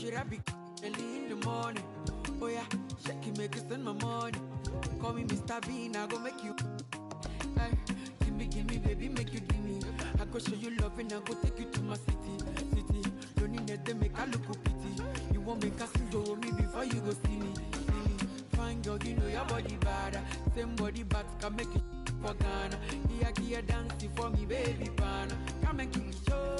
should I be early in the morning? Oh yeah, shake it, make it spend my money. Call me Mr. Bean, I go make you. Ay, give me, baby, make you give me. I go show you love and I go take you to my city. Don't need them make I look pity. You won't make a sing to me before you go see me. Fine girl, you know your body bad. Same body but can make it for Ghana. Here dancing for me, baby pana. Come and give me show.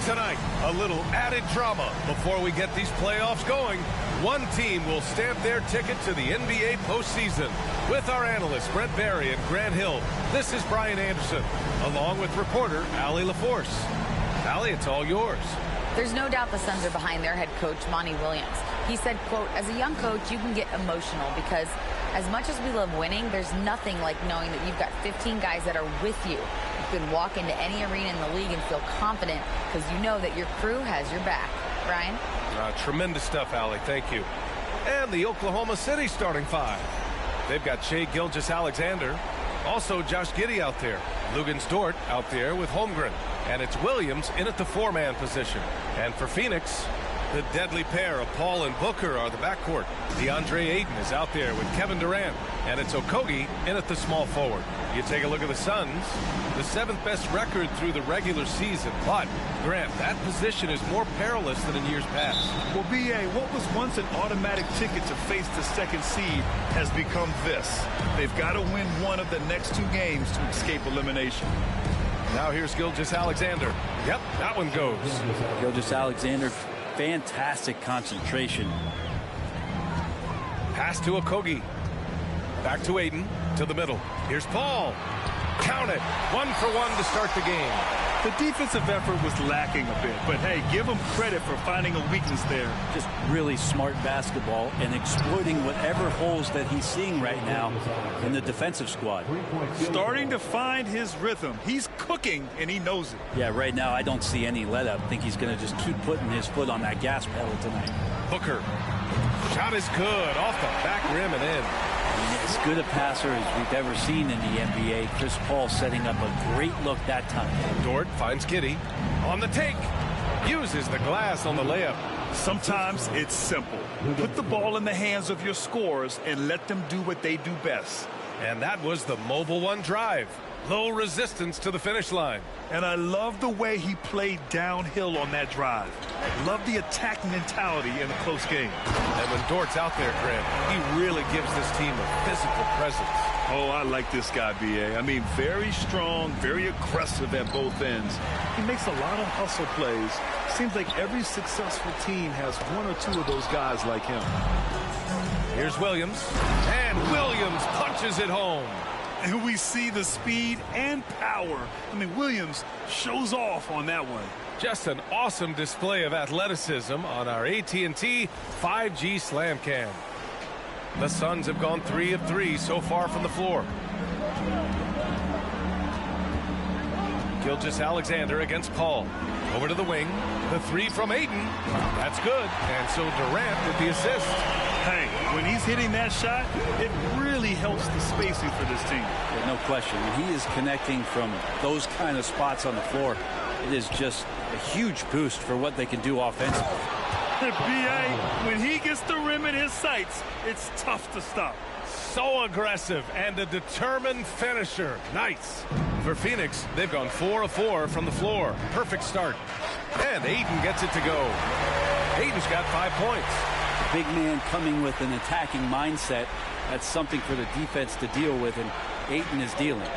Tonight, a little added drama before we get these playoffs going. One team will stamp their ticket to the NBA postseason. With our analysts, Brent Barry and Grant Hill, this is Brian Anderson, along with reporter Allie LaForce. Allie, it's all yours. There's no doubt the Suns are behind their head coach, Monty Williams. He said, quote, as a young coach, you can get emotional because as much as we love winning, there's nothing like knowing that you've got 15 guys that are with you. You can walk into any arena in the league and feel confident because you know that your crew has your back. Brian? Tremendous stuff, Allie. Thank you. And the Oklahoma City starting five. They've got Shai Gilgeous-Alexander. Also Josh Giddey out there. Luguentz Dort out there with Holmgren. And it's Williams in at the four-man position. And for Phoenix, the deadly pair of Paul and Booker are the backcourt. DeAndre Ayton is out there with Kevin Durant. And it's Okogie in at the small forward. You take a look at the Suns, the seventh best record through the regular season. But, Grant, that position is more perilous than in years past. Well, B.A., what was once an automatic ticket to face the second seed has become this. They've got to win one of the next two games to escape elimination. Now here's Gilgeous-Alexander. Yep, that one goes. Gilgeous-Alexander, fantastic concentration. Pass to Okogie. Back to Ayton, to the middle. Here's Paul. Count it. 1 for 1 to start the game. The defensive effort was lacking a bit, but hey, give them credit for finding a weakness there. Just really smart basketball and exploiting whatever holes that he's seeing right now in the defensive squad. Starting to find his rhythm. He's cooking, and he knows it. Yeah, right now I don't see any let up. I think he's going to just keep putting his foot on that gas pedal tonight. Booker. Shot is good. Off the back rim and in. As good a passer as we've ever seen in the NBA. Chris Paul setting up a great look that time. Dort finds Giddey on the take. Uses the glass on the layup. Sometimes it's simple. Put the ball in the hands of your scorers and let them do what they do best. And that was the Mobile One drive. Low resistance to the finish line. And I love the way he played downhill on that drive. Love the attack mentality in a close game. And when Dort's out there, Grant, he really gives this team a physical presence. Oh, I like this guy, B.A. I mean, very strong, very aggressive at both ends. He makes a lot of hustle plays. Seems like every successful team has one or two of those guys like him. Here's Williams. And Williams punches it home. And we see the speed and power. I mean, Williams shows off on that one. Just an awesome display of athleticism on our AT&T 5G Slam Cam. The Suns have gone 3 of 3 so far from the floor. Gilgeous-Alexander against Paul. Over to the wing. The three from Ayton. That's good. And so Durant with the assist. Hey, when he's hitting that shot, it really helps the spacing for this team. Yeah, no question. When he is connecting from those kind of spots on the floor, it is just a huge boost for what they can do offensively. B.A., when he gets the rim in his sights, it's tough to stop. So aggressive and a determined finisher. Nice. For Phoenix, they've gone 4 of 4 from the floor. Perfect start. And Ayton gets it to go. Ayton's got 5 points. Big man coming with an attacking mindset. That's something for the defense to deal with, and Ayton is dealing.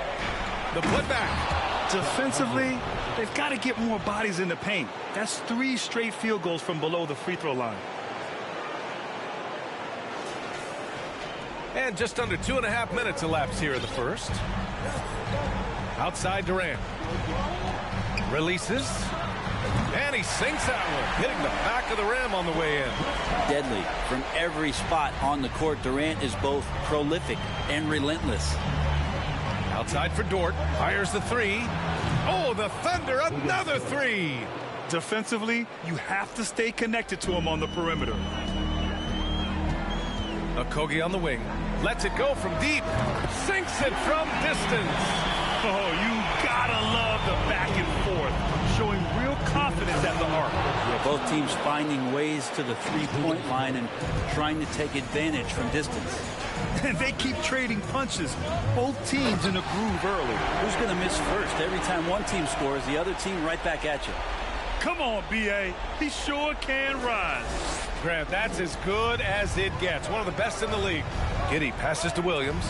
The putback. Defensively, they've got to get more bodies in the paint. That's 3 straight field goals from below the free throw line. And just under 2.5 minutes elapsed here in the first. Outside Durant. Releases. And he sinks that one, hitting the back of the rim on the way in. Deadly from every spot on the court. Durant is both prolific and relentless. Outside for Dort. Fires the three. Oh, the Thunder, another three. Defensively, you have to stay connected to him on the perimeter. Okogie on the wing. Lets it go from deep. Sinks it from distance. Oh, you gotta love the back and forth. Showing real confidence at the arc. Yeah, both teams finding ways to the three-point line and trying to take advantage from distance. And they keep trading punches. Both teams in a groove early. Who's going to miss first? Every time one team scores, the other team right back at you. Come on, B.A. He sure can rise. Grant, that's as good as it gets. One of the best in the league. Giddey passes to Williams.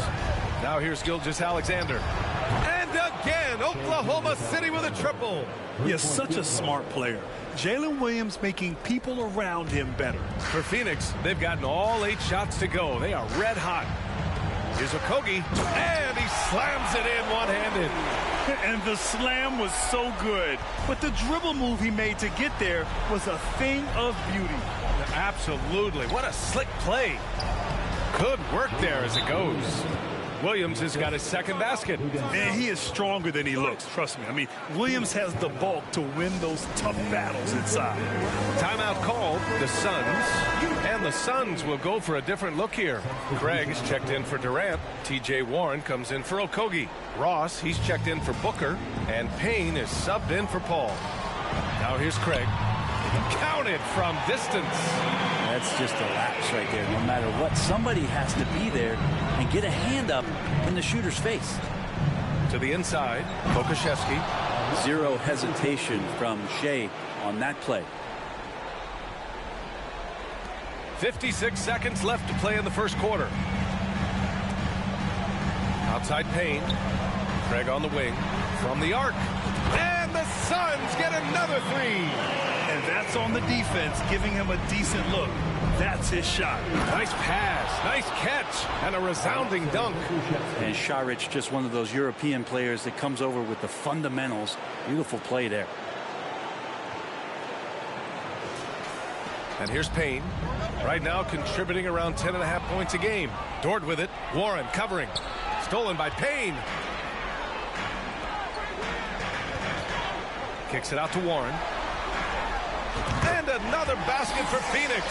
Now here's Gilgeous-Alexander. And again, Oklahoma City with a triple. He is such a smart player. Jalen Williams making people around him better. For Phoenix, they've gotten all 8 shots to go. They are red hot. Here's Okogie, and he slams it in one-handed. And the slam was so good. But the dribble move he made to get there was a thing of beauty. Absolutely. What a slick play. Good work there as it goes. Williams has got his second basket. Man, he is stronger than he looks. Trust me. I mean, Williams has the bulk to win those tough battles inside. Timeout called. The Suns. And the Suns will go for a different look here. Craig is checked in for Durant. T.J. Warren comes in for Okogie. Ross, he's checked in for Booker. And Payne is subbed in for Paul. Now here's Craig. Counted from distance. That's just a lapse right there. No matter what, somebody has to be there and get a hand up in the shooter's face. To the inside, Pokusevski. Zero hesitation from Shea on that play. 56 seconds left to play in the first quarter. Outside Payne. Craig on the wing. From the arc. And the Suns get another three. And that's on the defense, giving him a decent look. That's his shot. Nice pass, nice catch, and a resounding dunk. And Šarić, just one of those European players that comes over with the fundamentals. Beautiful play there. And here's Payne. Right now contributing around 10.5 points a game. Dort with it. Warren covering. Stolen by Payne. Kicks it out to Warren. And another basket for Phoenix.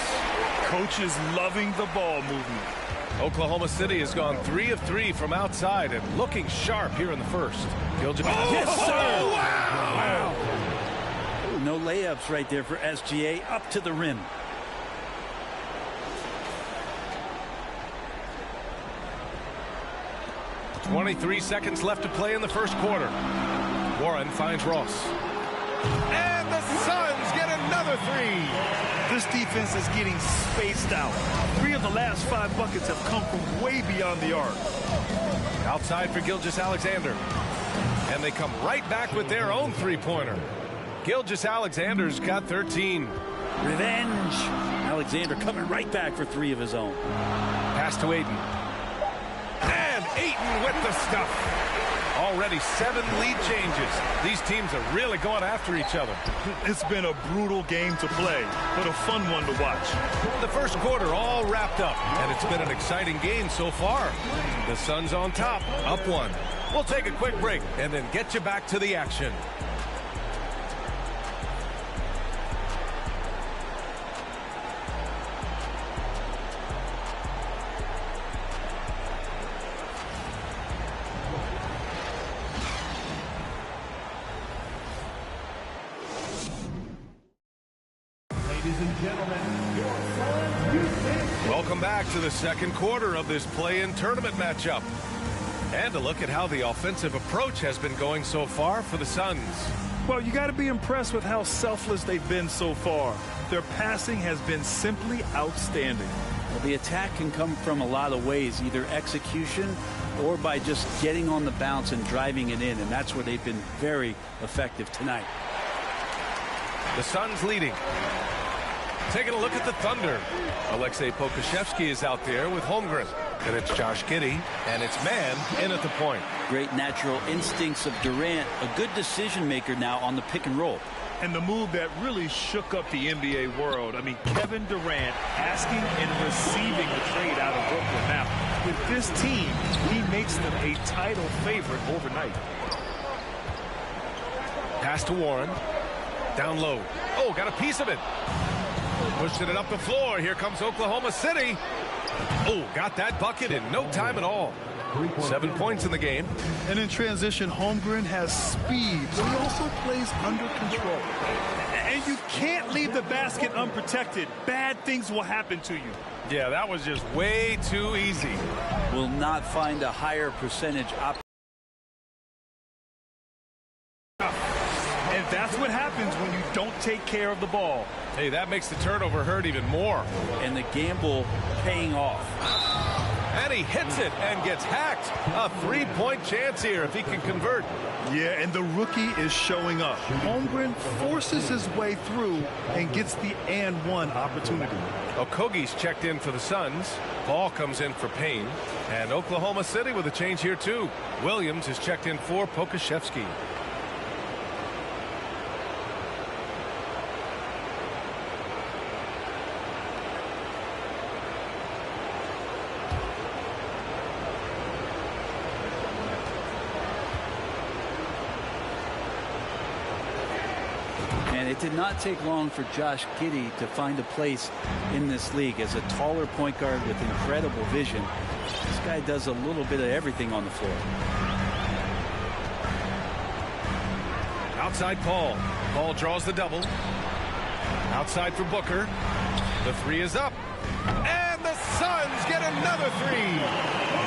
Coach is loving the ball movement. Oklahoma City has gone 3 of 3 from outside and looking sharp here in the first. Yes, sir. Oh, wow. Ooh, no layups right there for SGA up to the rim. .23 seconds left to play in the first quarter. Warren finds Ross. And the Suns get another three. This defense is getting spaced out. 3 of the last 5 buckets have come from way beyond the arc. Outside for Gilgeous-Alexander. And they come right back with their own three-pointer. Gilgeous-Alexander's got 13. Revenge. Alexander coming right back for 3 of his own. Pass to Ayton. And Ayton with the stuff. Already 7 lead changes. These teams are really going after each other. It's been a brutal game to play, but a fun one to watch. The first quarter all wrapped up, and it's been an exciting game so far. The Suns on top, up 1. We'll take a quick break and then get you back to the action. Welcome back to the second quarter of this play-in tournament matchup. And a look at how the offensive approach has been going so far for the Suns. Well, you got to be impressed with how selfless they've been so far. Their passing has been simply outstanding. Well, the attack can come from a lot of ways, either execution or by just getting on the bounce and driving it in, and that's where they've been very effective tonight. The Suns leading. Taking a look at the Thunder. Aleksej Pokusevski is out there with Holmgren. And it's Josh Giddey, and it's man in at the point. Great natural instincts of Durant. A good decision maker now on the pick and roll. And the move that really shook up the NBA world. I mean, Kevin Durant asking and receiving a trade out of Brooklyn. Now, with this team, he makes them a title favorite overnight. Pass to Warren. Down low. Oh, got a piece of it. Pushing it up the floor. Here comes Oklahoma City. Oh, got that bucket in no time at all. 7 points in the game. And in transition, Holmgren has speed, but he also plays under control. And you can't leave the basket unprotected. Bad things will happen to you. Yeah, that was just way too easy. Will not find a higher percentage And that's what happens when you don't take care of the ball. Hey, that makes the turnover hurt even more. and the gamble paying off. And he hits it and gets hacked. A 3-point chance here if he can convert. Yeah, and the rookie is showing up. Holmgren forces his way through and gets the and one opportunity. Okogie's checked in for the Suns. Ball comes in for Payne. And Oklahoma City with a change here too. Williams is checked in for Pokashevsky. And it did not take long for Josh Giddey to find a place in this league as a taller point guard with incredible vision. This guy does a little bit of everything on the floor. Outside Paul. Paul draws the double. Outside for Booker. The three is up. And the Suns get another three.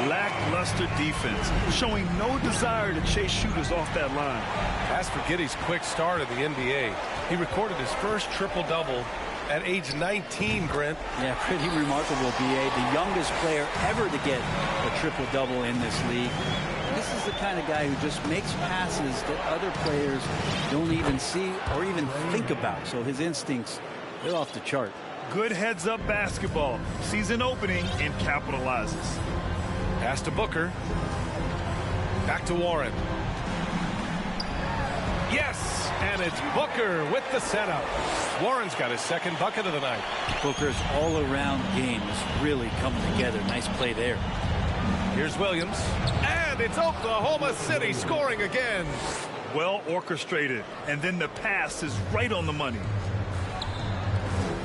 Lackluster defense, showing no desire to chase shooters off that line. As for Giddey's quick start in the NBA, he recorded his first triple-double at age 19, Grant. Yeah, pretty remarkable, B.A. The youngest player ever to get a triple-double in this league. This is the kind of guy who just makes passes that other players don't even see or even think about. So his instincts, they're off the chart. Good heads-up basketball. Sees an opening and capitalizes. Pass to Booker. Back to Warren. Yes! And it's Booker with the setup. Warren's got his second bucket of the night. Booker's all-around game is really coming together. Nice play there. Here's Williams. And it's Oklahoma City scoring again. Well orchestrated. And then the pass is right on the money.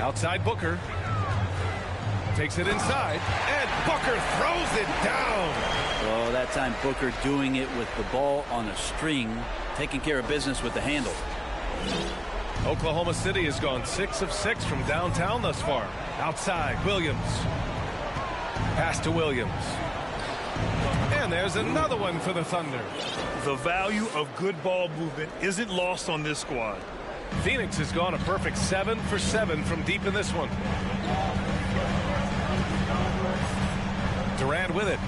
Outside Booker. Takes it inside. And Booker throws it down. Oh, that time Booker doing it with the ball on a string, taking care of business with the handle. Oklahoma City has gone 6 of 6 from downtown thus far. Outside, Williams. Pass to Williams. And there's another one for the Thunder. The value of good ball movement isn't lost on this squad. Phoenix has gone a perfect 7 for 7 from deep in this one. Durant with it.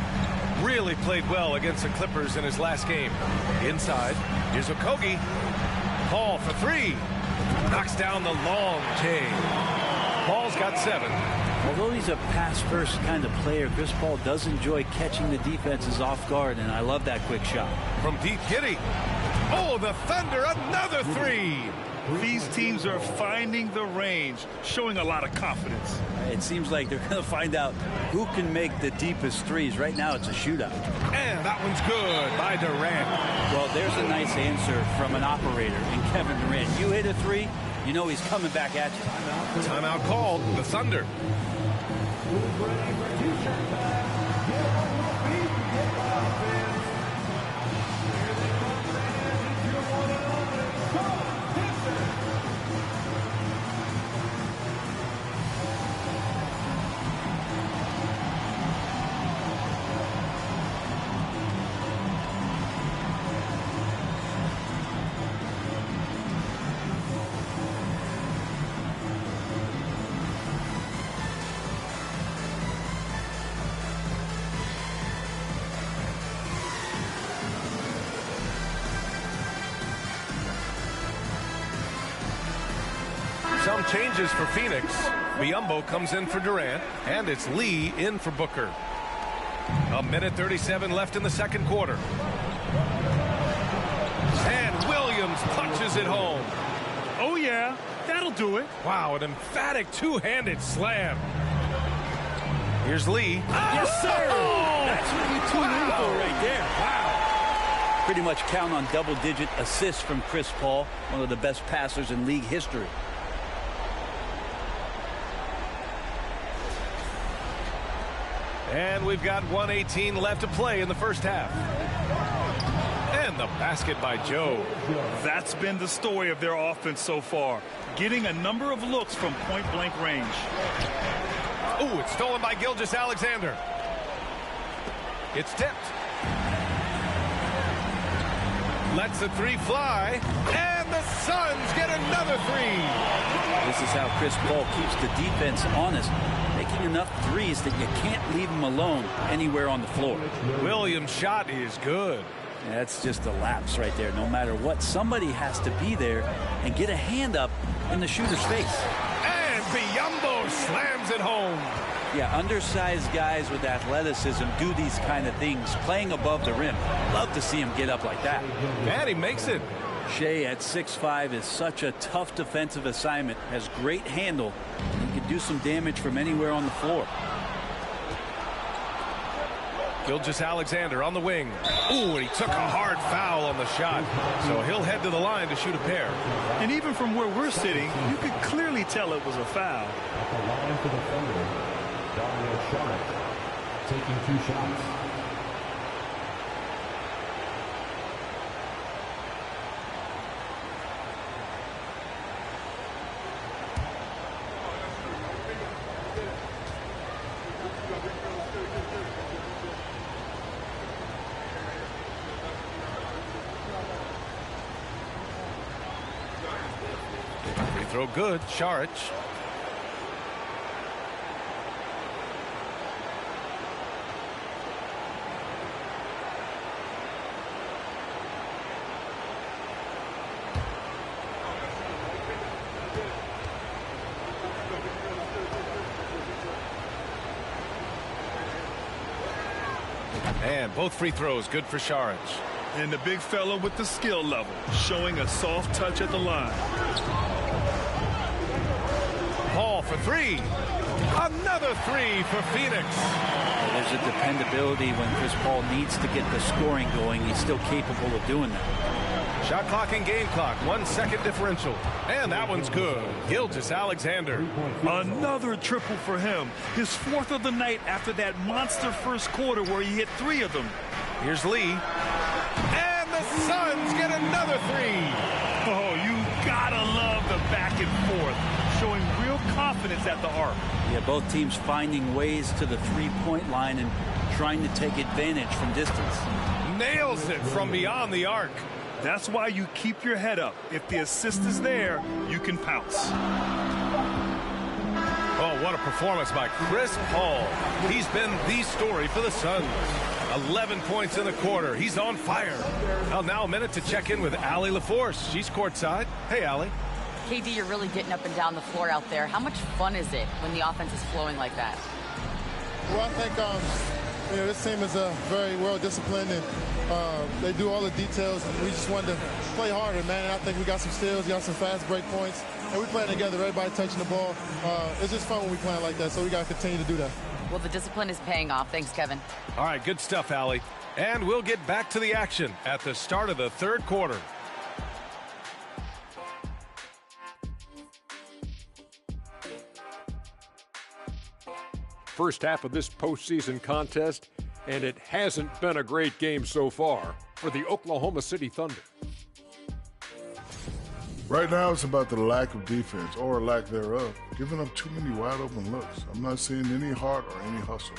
Really played well against the Clippers in his last game. Inside, here's Okogie. Paul for three. Knocks down the long J. Paul's got 7. Although he's a pass-first kind of player, Chris Paul does enjoy catching the defenses off guard, and I love that quick shot. From deep, Giddey. Oh, the Thunder, another 3. These teams are finding the range, showing a lot of confidence. It seems like they're going to find out who can make the deepest threes. Right now, it's a shootout. And that one's good by Durant. Well, there's a nice answer from an operator in Kevin Durant. You hit a 3, you know he's coming back at you. Timeout called. The Thunder. Some changes for Phoenix. Biyombo comes in for Durant, and it's Lee in for Booker. A minute 37 left in the second quarter. And Williams punches it home. Oh, yeah, that'll do it. Wow, an emphatic two-handed slam. Here's Lee. Yes, sir. That's what you tune in for right there. Wow. Pretty much count on double-digit assists from Chris Paul, one of the best passers in league history. And we've got 1:18 left to play in the first half. And the basket by Joe. That's been the story of their offense so far, getting a number of looks from point-blank range. Ooh, it's stolen by Gilgeous-Alexander. It's tipped. Lets the three fly. And the Suns get another three. This is how Chris Paul keeps the defense honest, making enough threes that you can't leave him alone anywhere on the floor. Williams' shot is good. That's just a lapse right there. No matter what, somebody has to be there and get a hand up in the shooter's face. And Biyombo slams it home. Yeah, undersized guys with athleticism do these kind of things, playing above the rim. Love to see him get up like that. And he makes it. Shea at 6'5" is such a tough defensive assignment, has great handle, and can do some damage from anywhere on the floor. Gilgeous-Alexander on the wing. Ooh, and he took a hard foul on the shot. So he'll head to the line to shoot a pair. And even from where we're sitting, you could clearly tell it was a foul. At the line for the Thunder, Dario Saric taking 2 shots. Free throw good. Saric. And both free throws good for Saric. And the big fella with the skill level, showing a soft touch at the line. Paul for three. Another three for Phoenix. There's a dependability when Chris Paul needs to get the scoring going. He's still capable of doing that. Shot clock and game clock. 1 second differential. And that one's good. Gilgeous-Alexander. Another triple for him. His 4th of the night after that monster first quarter where he hit 3 of them. Here's Lee. And the Suns get another three. Oh, you gotta love the back and forth, showing real confidence at the arc. Yeah, both teams finding ways to the three-point line and trying to take advantage from distance. Nails it from beyond the arc. That's why you keep your head up. If the assist is there, you can pounce. Oh, what a performance by Chris Paul. He's been the story for the Suns. 11 points in the quarter. He's on fire. Well, now a minute to check in with Allie LaForce. She's courtside. Hey, Allie. KD, you're really getting up and down the floor out there. How much fun is it when the offense is flowing like that? Well, I think this team is very well disciplined, and they do all the details. And we just wanted to play harder, man. And I think we got some steals, got some fast break points, and we playing together. Everybody touching the ball. It's just fun when we playing like that. So we got to continue to do that. Well, the discipline is paying off. Thanks, Kevin. All right, good stuff, Allie. And we'll get back to the action at the start of the third quarter. First half of this postseason contest, and it hasn't been a great game so far for the Oklahoma City Thunder. Right now, it's about the lack of defense, or lack thereof. Giving up too many wide open looks. I'm not seeing any heart or any hustle.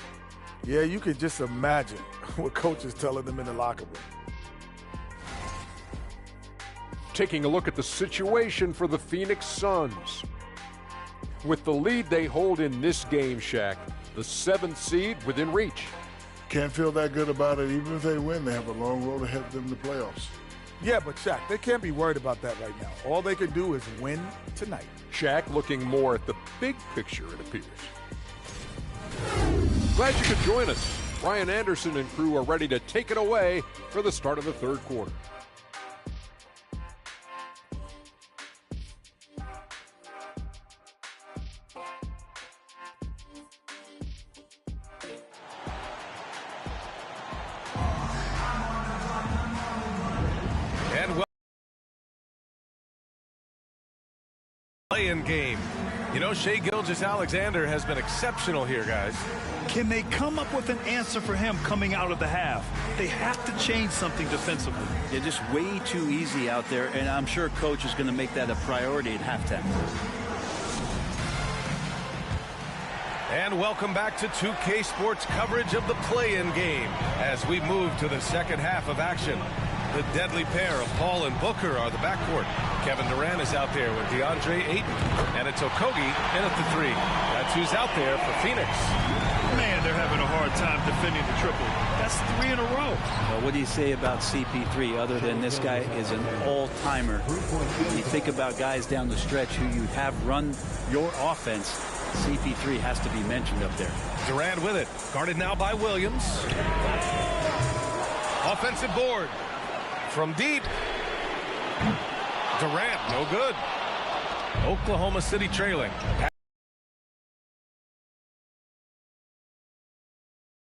Yeah, you could just imagine what coach is telling them in the locker room. Taking a look at the situation for the Phoenix Suns. With the lead they hold in this game, Shaq, the 7th seed within reach. Can't feel that good about it. Even if they win, they have a long road ahead of them in the playoffs. Yeah, but Shaq, they can't be worried about that right now. All they can do is win tonight. Shaq looking more at the big picture, it appears. Glad you could join us. Brian Anderson and crew are ready to take it away for the start of the third quarter. Play-in game. You know, Shai Gilgeous-Alexander has been exceptional here, guys. Can they come up with an answer for him coming out of the half? They have to change something defensively. They're just way too easy out there, and I'm sure coach is going to make that a priority at halftime. And welcome back to 2K Sports coverage of the play-in game as we move to the second half of action. The deadly pair of Paul and Booker are the backcourt. Kevin Durant is out there with DeAndre Ayton. And it's Okogie in at the three. That's who's out there for Phoenix. Man, they're having a hard time defending the triple. That's 3 in a row. Well, what do you say about CP3 other than this guy is an all-timer? You think about guys down the stretch who you have run your offense. CP3 has to be mentioned up there. Durant with it. Guarded now by Williams. Offensive board. From deep. Durant, no good. Oklahoma City trailing.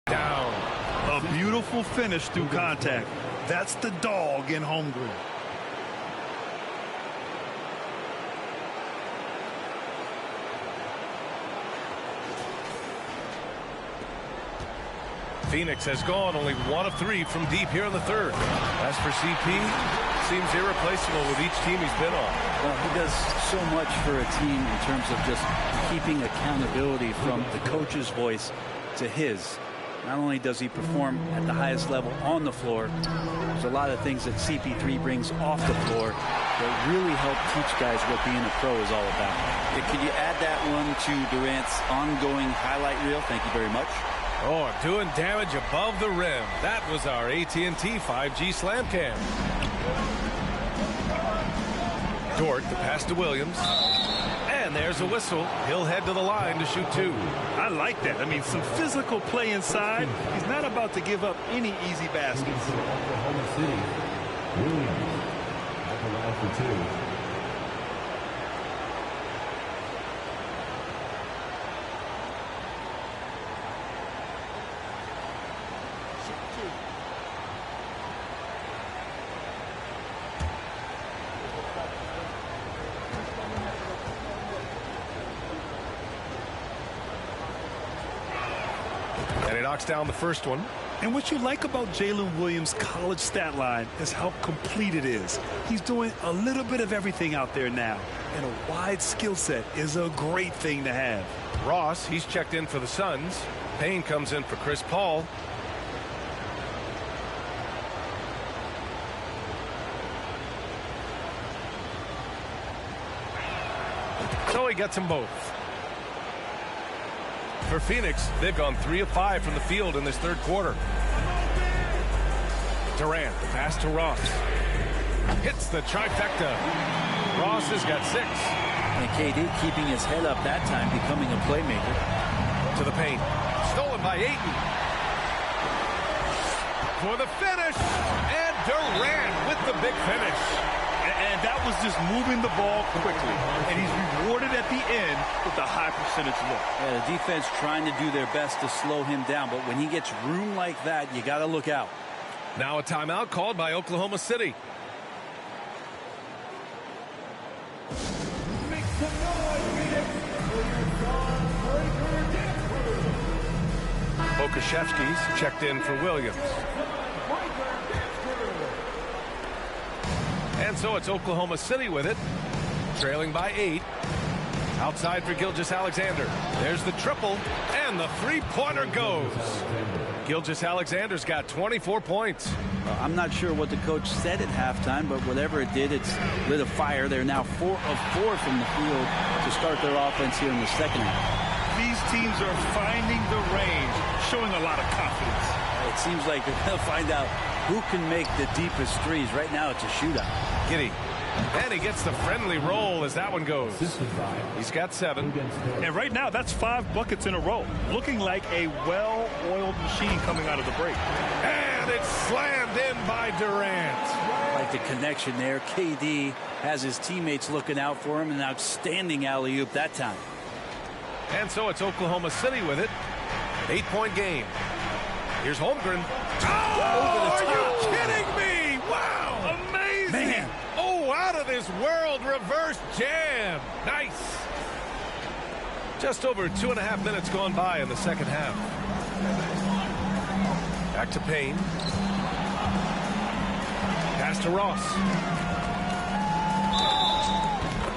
Down. A beautiful finish through contact. That's the dog in Holmgren. Phoenix has gone only 1 of 3 from deep here in the third. As for CP, seems irreplaceable with each team he's been on. Well, he does so much for a team in terms of just keeping accountability from the coach's voice to his. Not only does he perform at the highest level on the floor, there's a lot of things that CP3 brings off the floor that really help teach guys what being a pro is all about. Could you add that one to Durant's ongoing highlight reel? Thank you very much. Oh, doing damage above the rim. That was our AT&T 5G slam cam. Dort, the pass to Williams. And there's a whistle. He'll head to the line to shoot 2. I like that. I mean, some physical play inside. He's not about to give up any easy baskets. Oklahoma City. Williams at the line for 2. And he knocks down the first one. And what you like about Jalen Williams' college stat line is how complete it is. He's doing a little bit of everything out there now. And a wide skill set is a great thing to have. Ross, he's checked in for the Suns. Payne comes in for Chris Paul. So he gets them both. For Phoenix, they've gone 3 of 5 from the field in this third quarter. Durant, the pass to Ross. Hits the trifecta. Ross has got 6. And KD keeping his head up that time, becoming a playmaker. To the paint. Stolen by Ayton. For the finish. And Durant with the big finish. And that was just moving the ball quickly. And he's rewarded at the end with a high percentage look. Yeah, the defense trying to do their best to slow him down. But when he gets room like that, you got to look out. Now a timeout called by Oklahoma City. Okashevsky's checked in for Williams. And so it's Oklahoma City with it, trailing by 8. Outside for Gilgeous-Alexander. There's the triple, and the three-pointer goes. Gilgeous-Alexander's got 24 points. I'm not sure what the coach said at halftime, but whatever it did, it's lit a fire. They're now 4 of 4 from the field to start their offense here in the second half. These teams are finding the range, showing a lot of confidence. It seems like they'll find out who can make the deepest threes. Right now, it's a shootout. Giddey And he gets the friendly roll as that one goes. He's got 7. And right now, that's 5 buckets in a row. Looking like a well-oiled machine coming out of the break. And it's slammed in by Durant. Like the connection there. KD has his teammates looking out for him. An outstanding alley-oop that time. And so it's Oklahoma City with it. 8-point game. Here's Holmgren. Oh, are you kidding me? Wow. Amazing. Man. Oh, out of this world reverse jam. Nice. Just over 2.5 minutes gone by in the second half. Back to Payne. Pass to Ross.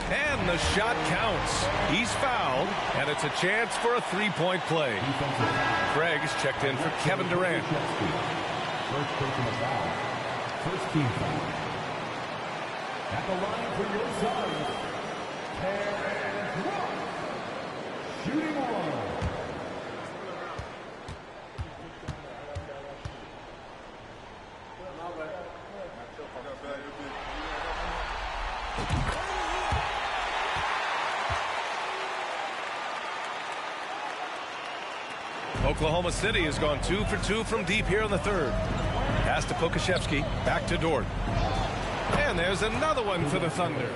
And the shot counts. He's fouled, and it's a chance for a 3-point play. Craig's checked in for Kevin Durant. First taking a foul. First team foul. At the line for your Suns, shooting one. Oklahoma City has gone 2 for 2 from deep here in the third. Pass to Pokashevsky. Back to Dort. And there's another one for the Thunder.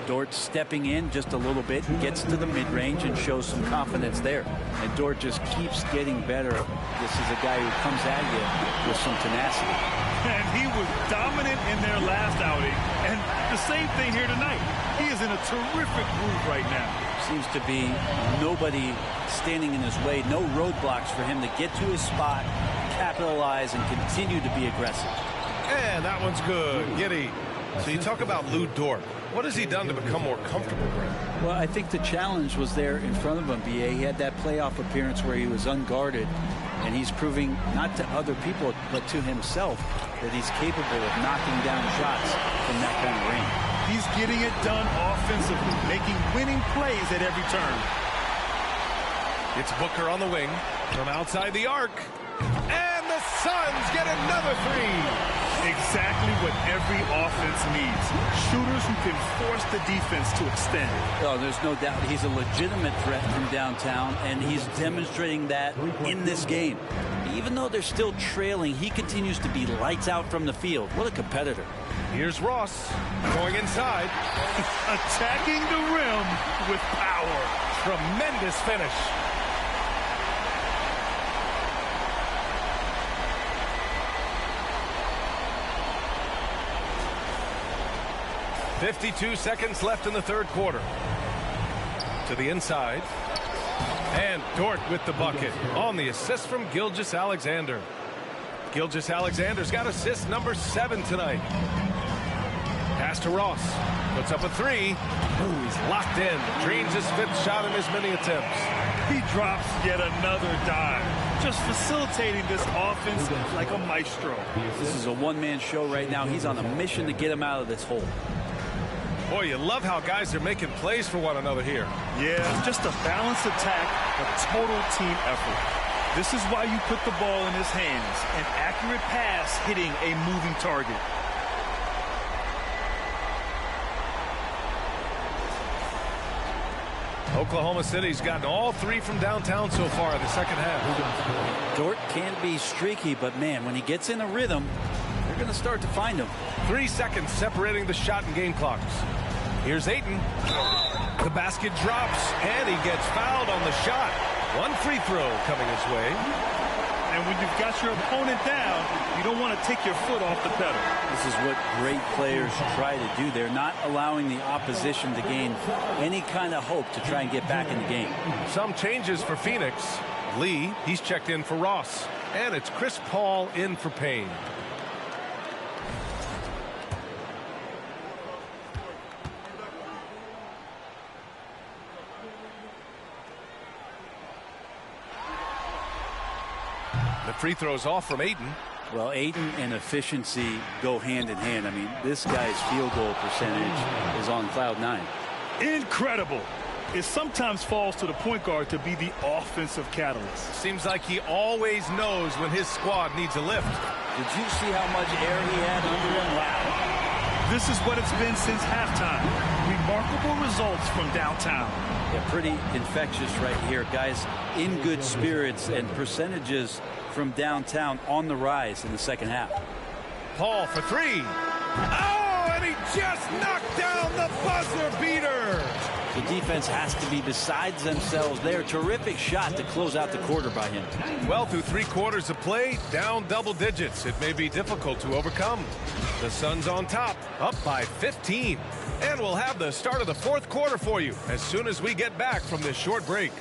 Dort stepping in just a little bit, gets to the mid-range and shows some confidence there. And Dort just keeps getting better. This is a guy who comes at you with some tenacity. And he was dominant in their last outing. And the same thing here tonight. He is in a terrific groove right now. Seems to be nobody standing in his way. No roadblocks for him to get to his spot, capitalize, and continue to be aggressive. And that one's good. Giddy. So you talk about Lou Dort. What has he done to become more comfortable, Grant? Well, I think the challenge was there in front of him, B.A. He had that playoff appearance where he was unguarded, and he's proving not to other people but to himself that he's capable of knocking down shots from that kind of range. He's getting it done offensively, making winning plays at every turn. It's Booker on the wing from outside the arc. And the Suns get another 3. Exactly what every offense needs. Shooters who can force the defense to extend. Oh, there's no doubt he's a legitimate threat from downtown, and he's demonstrating that in this game. Even though they're still trailing, he continues to be lights out from the field. What a competitor. Here's Ross going inside. Attacking the rim with power. Tremendous finish. .52 seconds left in the third quarter. To the inside. And Dort with the bucket on the assist from Gilgeous-Alexander. Gilgeous-Alexander's got assist number 7 tonight. Pass to Ross. Puts up a 3. Ooh, he's locked in. Drains his 5th shot in as many attempts. He drops yet another dive. Just facilitating this offense like a maestro. This is a one-man show right now. He's on a mission to get him out of this hole. Boy, you love how guys are making plays for one another here. Yeah, just a balanced attack, a total team effort. This is why you put the ball in his hands. An accurate pass hitting a moving target. Oklahoma City's gotten all 3 from downtown so far in the second half. Dort can be streaky, but man, when he gets in a rhythm, they're going to start to find him. 3 seconds separating the shot and game clocks. Here's Ayton. The basket drops, and he gets fouled on the shot. 1 free throw coming his way. And when you've got your opponent down, you don't want to take your foot off the pedal. This is what great players try to do. They're not allowing the opposition to gain any kind of hope to try and get back in the game. Some changes for Phoenix. Lee, he's checked in for Ross. And it's Chris Paul in for Payne. The free throw's off from Ayton. Well, Ayton and efficiency go hand in hand. I mean, this guy's field goal percentage is on cloud 9. Incredible. It sometimes falls to the point guard to be the offensive catalyst. Seems like he always knows when his squad needs a lift. Did you see how much air he had under him? Wow. This is what it's been since halftime. Remarkable results from downtown. Yeah, pretty infectious right here. Guys in good spirits, and percentages from downtown on the rise in the second half. Paul for three. Oh, and he just knocked down the buzzer beater. The defense has to be besides themselves there. Terrific shot to close out the quarter by him. Well, through 3 quarters of play, down double digits. It may be difficult to overcome. The Suns on top, up by 15. And we'll have the start of the 4th quarter for you as soon as we get back from this short break.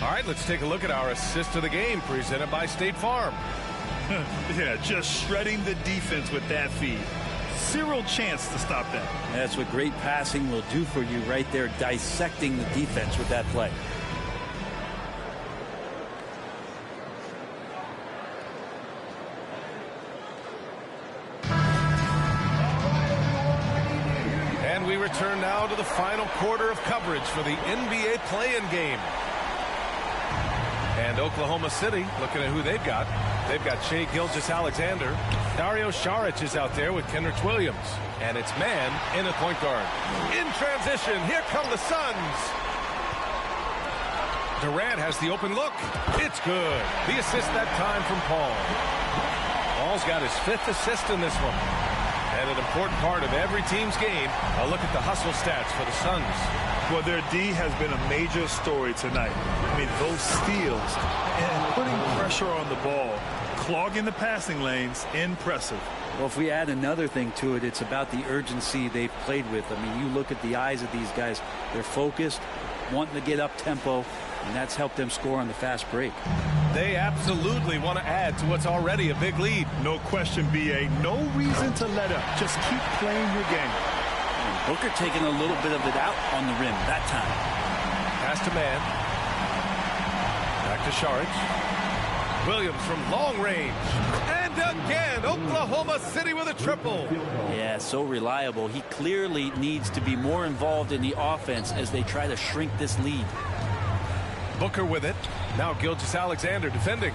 All right, let's take a look at our assist of the game presented by State Farm. Yeah, just shredding the defense with that feed. Zero chance to stop that. That's what great passing will do for you right there, dissecting the defense with that play. And we return now to the final quarter of coverage for the NBA play-in game. And Oklahoma City, looking at who they've got. They've got Shai Gilgeous-Alexander. Dario Saric is out there with Kenrich Williams. And it's man in at point guard. In transition, here come the Suns. Durant has the open look. It's good. The assist that time from Paul. Paul's got his 5th assist in this one. And an important part of every team's game, a look at the hustle stats for the Suns. Well, their D has been a major story tonight. I mean, those steals and putting pressure on the ball, clogging the passing lanes, impressive. Well, if we add another thing to it, it's about the urgency they've played with. I mean, you look at the eyes of these guys. They're focused, wanting to get up tempo, and that's helped them score on the fast break. They absolutely want to add to what's already a big lead. No question, B.A. No reason to let up. Just keep playing your game. And Booker taking a little bit of it out on the rim that time. Pass to man. Back to Saric. Williams from long range. And again, Oklahoma City with a triple. Yeah, so reliable. He clearly needs to be more involved in the offense as they try to shrink this lead. Booker with it. Now Gilgeous-Alexander defending.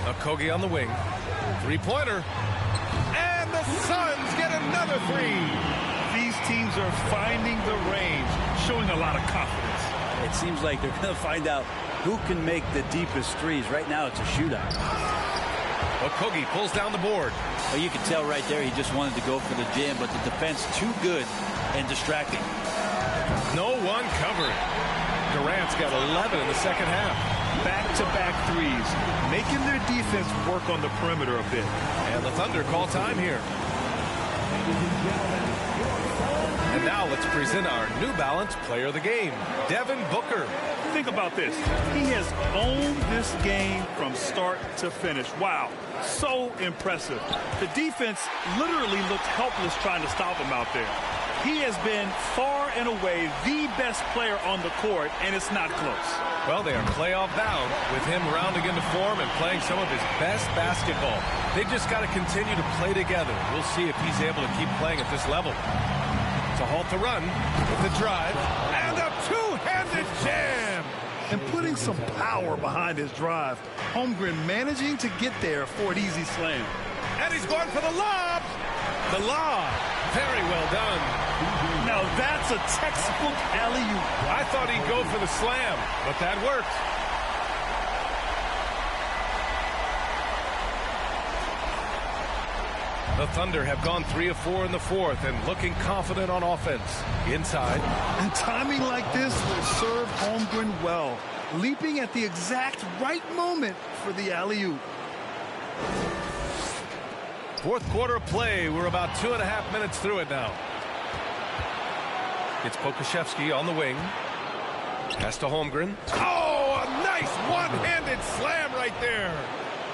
Okogie on the wing. 3-pointer. And the Suns get another 3. These teams are finding the range, showing a lot of confidence. It seems like they're going to find out who can make the deepest threes. Right now, it's a shootout. Okogie pulls down the board. Well, you can tell right there he just wanted to go for the jam, but the defense too good and distracting. No one covered. Durant's got 11 in the second half. Back-to-back threes, making their defense work on the perimeter a bit. And the Thunder call time here. And now let's present our New Balance player of the game, Devin Booker. Think about this. He has owned this game from start to finish. Wow, so impressive. The defense literally looked helpless trying to stop him out there. He has been far and away the best player on the court, and it's not close. Well, they are playoff bound with him rounding into form and playing some of his best basketball. They just got to continue to play together. We'll see if he's able to keep playing at this level. To halt the run with the drive and a two-handed jam. And putting some power behind his drive. Holmgren managing to get there for an easy slam. And he's going for the lob. The lob. Very well done. Now that's a textbook alley-oop. I thought he'd go for the slam, but that worked. The Thunder have gone 3 of 4 in the 4th and looking confident on offense. Inside. And timing like this will serve Holmgren well. Leaping at the exact right moment for the alley-oop. 4th quarter of play. We're about 2.5 minutes through it now. It's Pokusevski on the wing. Pass to Holmgren. Oh, a nice one-handed slam right there.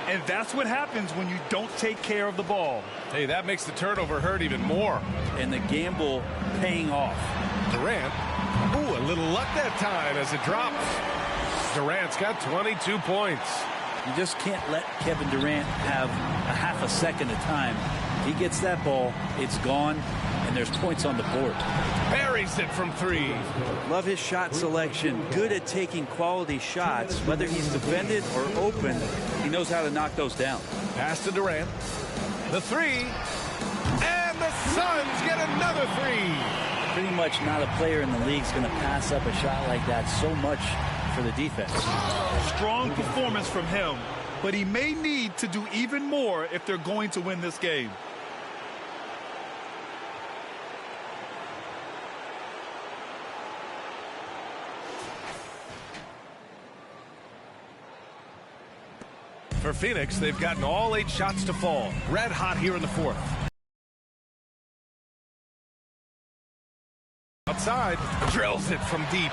And that's what happens when you don't take care of the ball. Hey, that makes the turnover hurt even more. And the gamble paying off. Durant. Ooh, a little luck that time as it drops. Durant's got 22 points. You just can't let Kevin Durant have a half a second of time. If he gets that ball, it's gone, and and there's points on the board. Buries it from 3. Love his shot selection. Good at taking quality shots. Whether he's defended or open, he knows how to knock those down. Pass to Durant. The 3. And the Suns get another 3. Pretty much not a player in the league is going to pass up a shot like that so much for the defense. Strong performance from him, but he may need to do even more if they're going to win this game. For Phoenix, they've gotten all 8 shots to fall. Red hot here in the 4th. Outside, drills it from deep.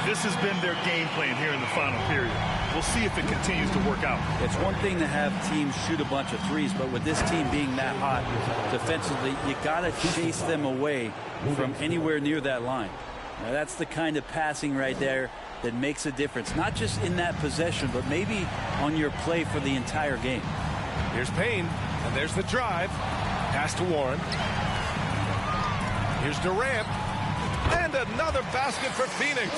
This has been their game plan here in the final period. We'll see if it continues to work out. It's one thing to have teams shoot a bunch of threes, but with this team being that hot defensively, you got to chase them away from anywhere near that line. Now, that's the kind of passing right there that makes a difference, not just in that possession, but maybe on your play for the entire game. Here's Payne, and there's the drive. Pass to Warren. Here's Durant. And another basket for Phoenix.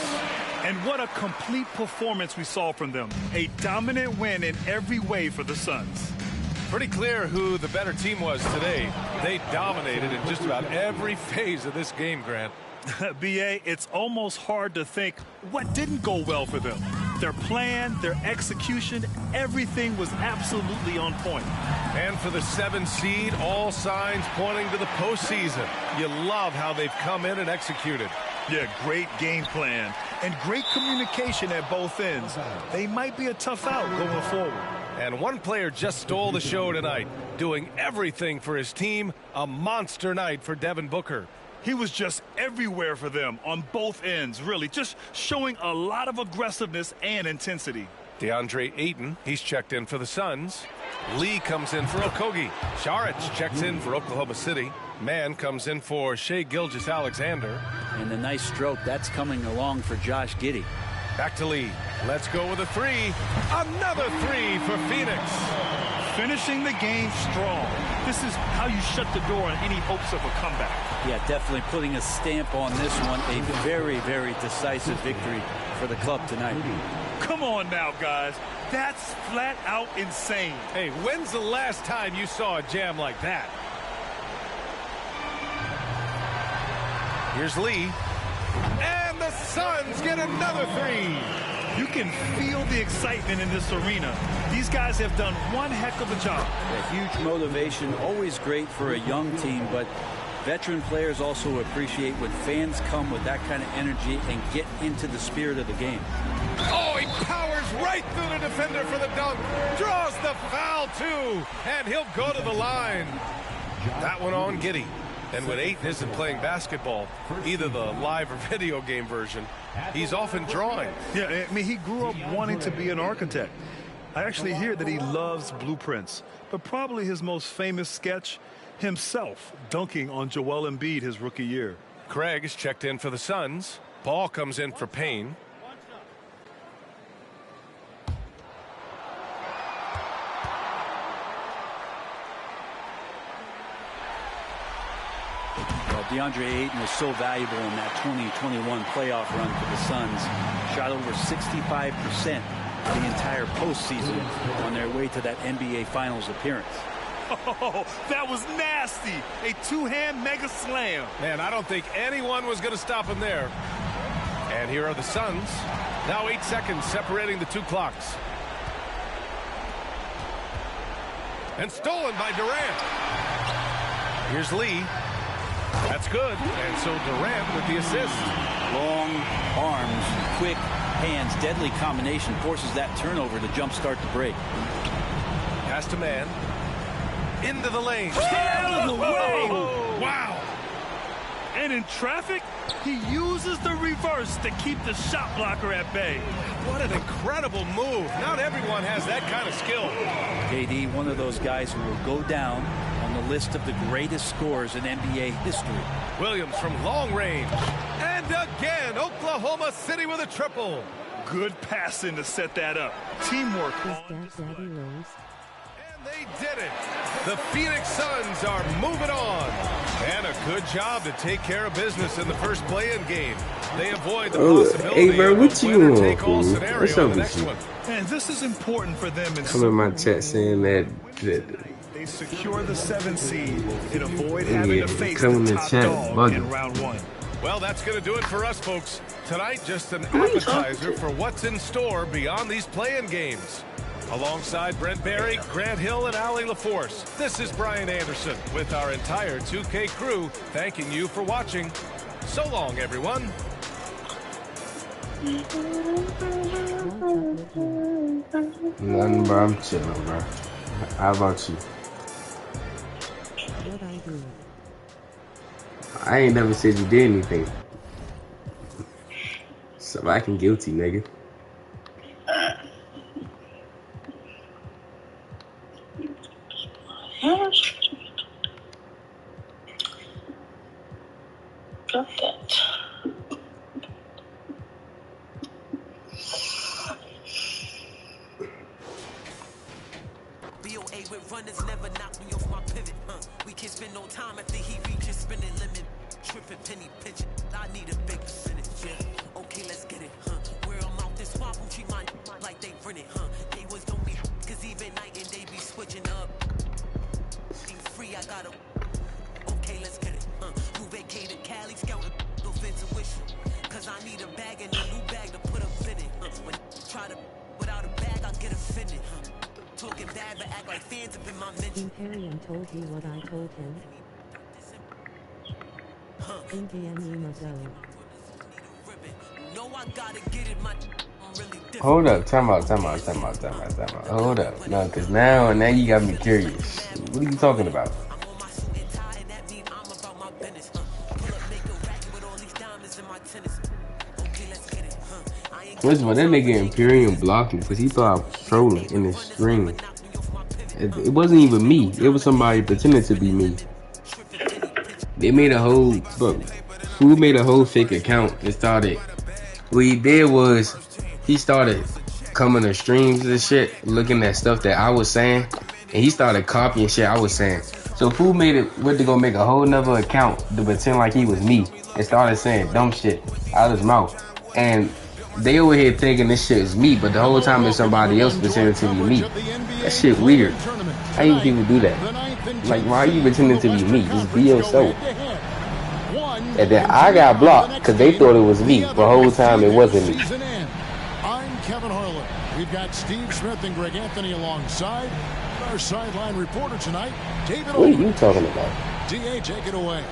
And what a complete performance we saw from them. A dominant win in every way for the Suns. Pretty clear who the better team was today. They dominated in just about every phase of this game, Grant. B.A., it's almost hard to think what didn't go well for them. Their plan, their execution, everything was absolutely on point. And for the 7 seed, all signs pointing to the postseason. You love how they've come in and executed. Yeah, great game plan and great communication at both ends. They might be a tough out going forward. And one player just stole the show tonight, doing everything for his team. A monster night for Devin Booker. He was just everywhere for them on both ends, really, just showing a lot of aggressiveness and intensity. DeAndre Ayton, he's checked in for the Suns. Lee comes in for Okogie. Saric checks in for Oklahoma City. Mann comes in for Shai Gilgeous-Alexander. And the nice stroke, that's coming along for Josh Giddey. Back to Lee. Let's go with a 3. Another 3 for Phoenix. Finishing the game strong. This is how you shut the door on any hopes of a comeback. Yeah, definitely putting a stamp on this one. A very, very decisive victory for the club tonight. Come on now, guys. That's flat out insane. Hey, when's the last time you saw a jam like that? Here's Lee. And the Suns get another 3. You can feel the excitement in this arena. These guys have done one heck of a job. A huge motivation, always great for a young team, but veteran players also appreciate when fans come with that kind of energy and get into the spirit of the game. Oh, he powers right through the defender for the dunk. Draws the foul, too. And he'll go to the line. That one on Giddey. And when Ayton isn't playing basketball, either the live or video game version, he's often drawing. Yeah, I mean, he grew up wanting to be an architect. I actually hear that he loves blueprints, but probably his most famous sketch, himself dunking on Joel Embiid his rookie year. Craig is checked in for the Suns. Ball comes in for Payne. DeAndre Ayton was so valuable in that 2021 playoff run for the Suns. Shot over 65% the entire postseason on their way to that NBA Finals appearance. Oh, that was nasty. A two-hand mega slam. Man, I don't think anyone was going to stop him there. And here are the Suns. Now 8 seconds separating the 2 clocks. And stolen by Durant. Here's Lee. That's good. And so Durant with the assist. Long arms, quick hands, deadly combination forces that turnover to jumpstart the break. Pass to Mann. Into the lane. Stay out of the way. Wow. And in traffic, he uses the reverse to keep the shot blocker at bay. What an incredible move. Not everyone has that kind of skill. KD, one of those guys who will go down on the list of the greatest scorers in NBA history. Williams from long range. And again, Oklahoma City with a triple. Good passing to set that up. Teamwork. Is that Daddy Rose? They did it. The Phoenix Suns are moving on. And a good job to take care of business in the first play-in game. They avoid the possibility hey, bro, of what a you winner-take-all on, scenario what's in up the with next you? one. And this is important for them. Come in my chat saying that they secure the 7th seed and avoid having to face come in the the top chat, dog in round 1. Well, that's going to do it for us, folks. Tonight, just an appetizer for what's in store beyond these play-in games. Alongside Brent Barry, Grant Hill, and Allie LaForce, this is Brian Anderson with our entire 2K crew thanking you for watching. So long, everyone. Nothing, bro. I'm chilling, bro. How about you? What I do? I ain't never said you did anything. So I can guilty, nigga. Got that. BOA with runners never knock me off my pivot. We can't spend no time after he reaches spinning limit. Tripping penny pitching. I need a big percentage. Yeah. Okay, let's get it. Where I'm out this swamp, I'm treat mine like they rent it. They was don't be cause even night and they be switching up. Being free, I gotta. Okay, let's get it. You vacated Cali, scouting those intuition. Cause I need a bag and a new bag to put up in it. When try to without a bag, I'll get offended. Talking bad, but act like fans up in my mention. Imperium told you what I told him. Indian emo zone. No, I gotta get it, my really Hold up, time out. Hold up. No, cause now you got me curious. What are you talking about? First of all, that nigga Imperium blocked me because he thought I was trolling in his stream. It wasn't even me. It was somebody pretending to be me. They made a whole, bro, who made a whole fake account and started, what he did was, he started coming to streams and shit, looking at stuff that I was saying, and he started copying shit I was saying. So Fool went to go make a whole nother account to pretend like he was me and started saying dumb shit out of his mouth. And they over here thinking this shit is me, but the whole time it's somebody else pretending to be me. That shit weird. How you people do that? Like, why are you pretending to be me? Just be yourself. And then I got blocked because they thought it was me, but the whole time it wasn't me. I'm Kevin Harlan. We've got Steve Smith and Greg Anthony alongside. Our sideline reporter tonight, David. What are you talking about? DA, take it away.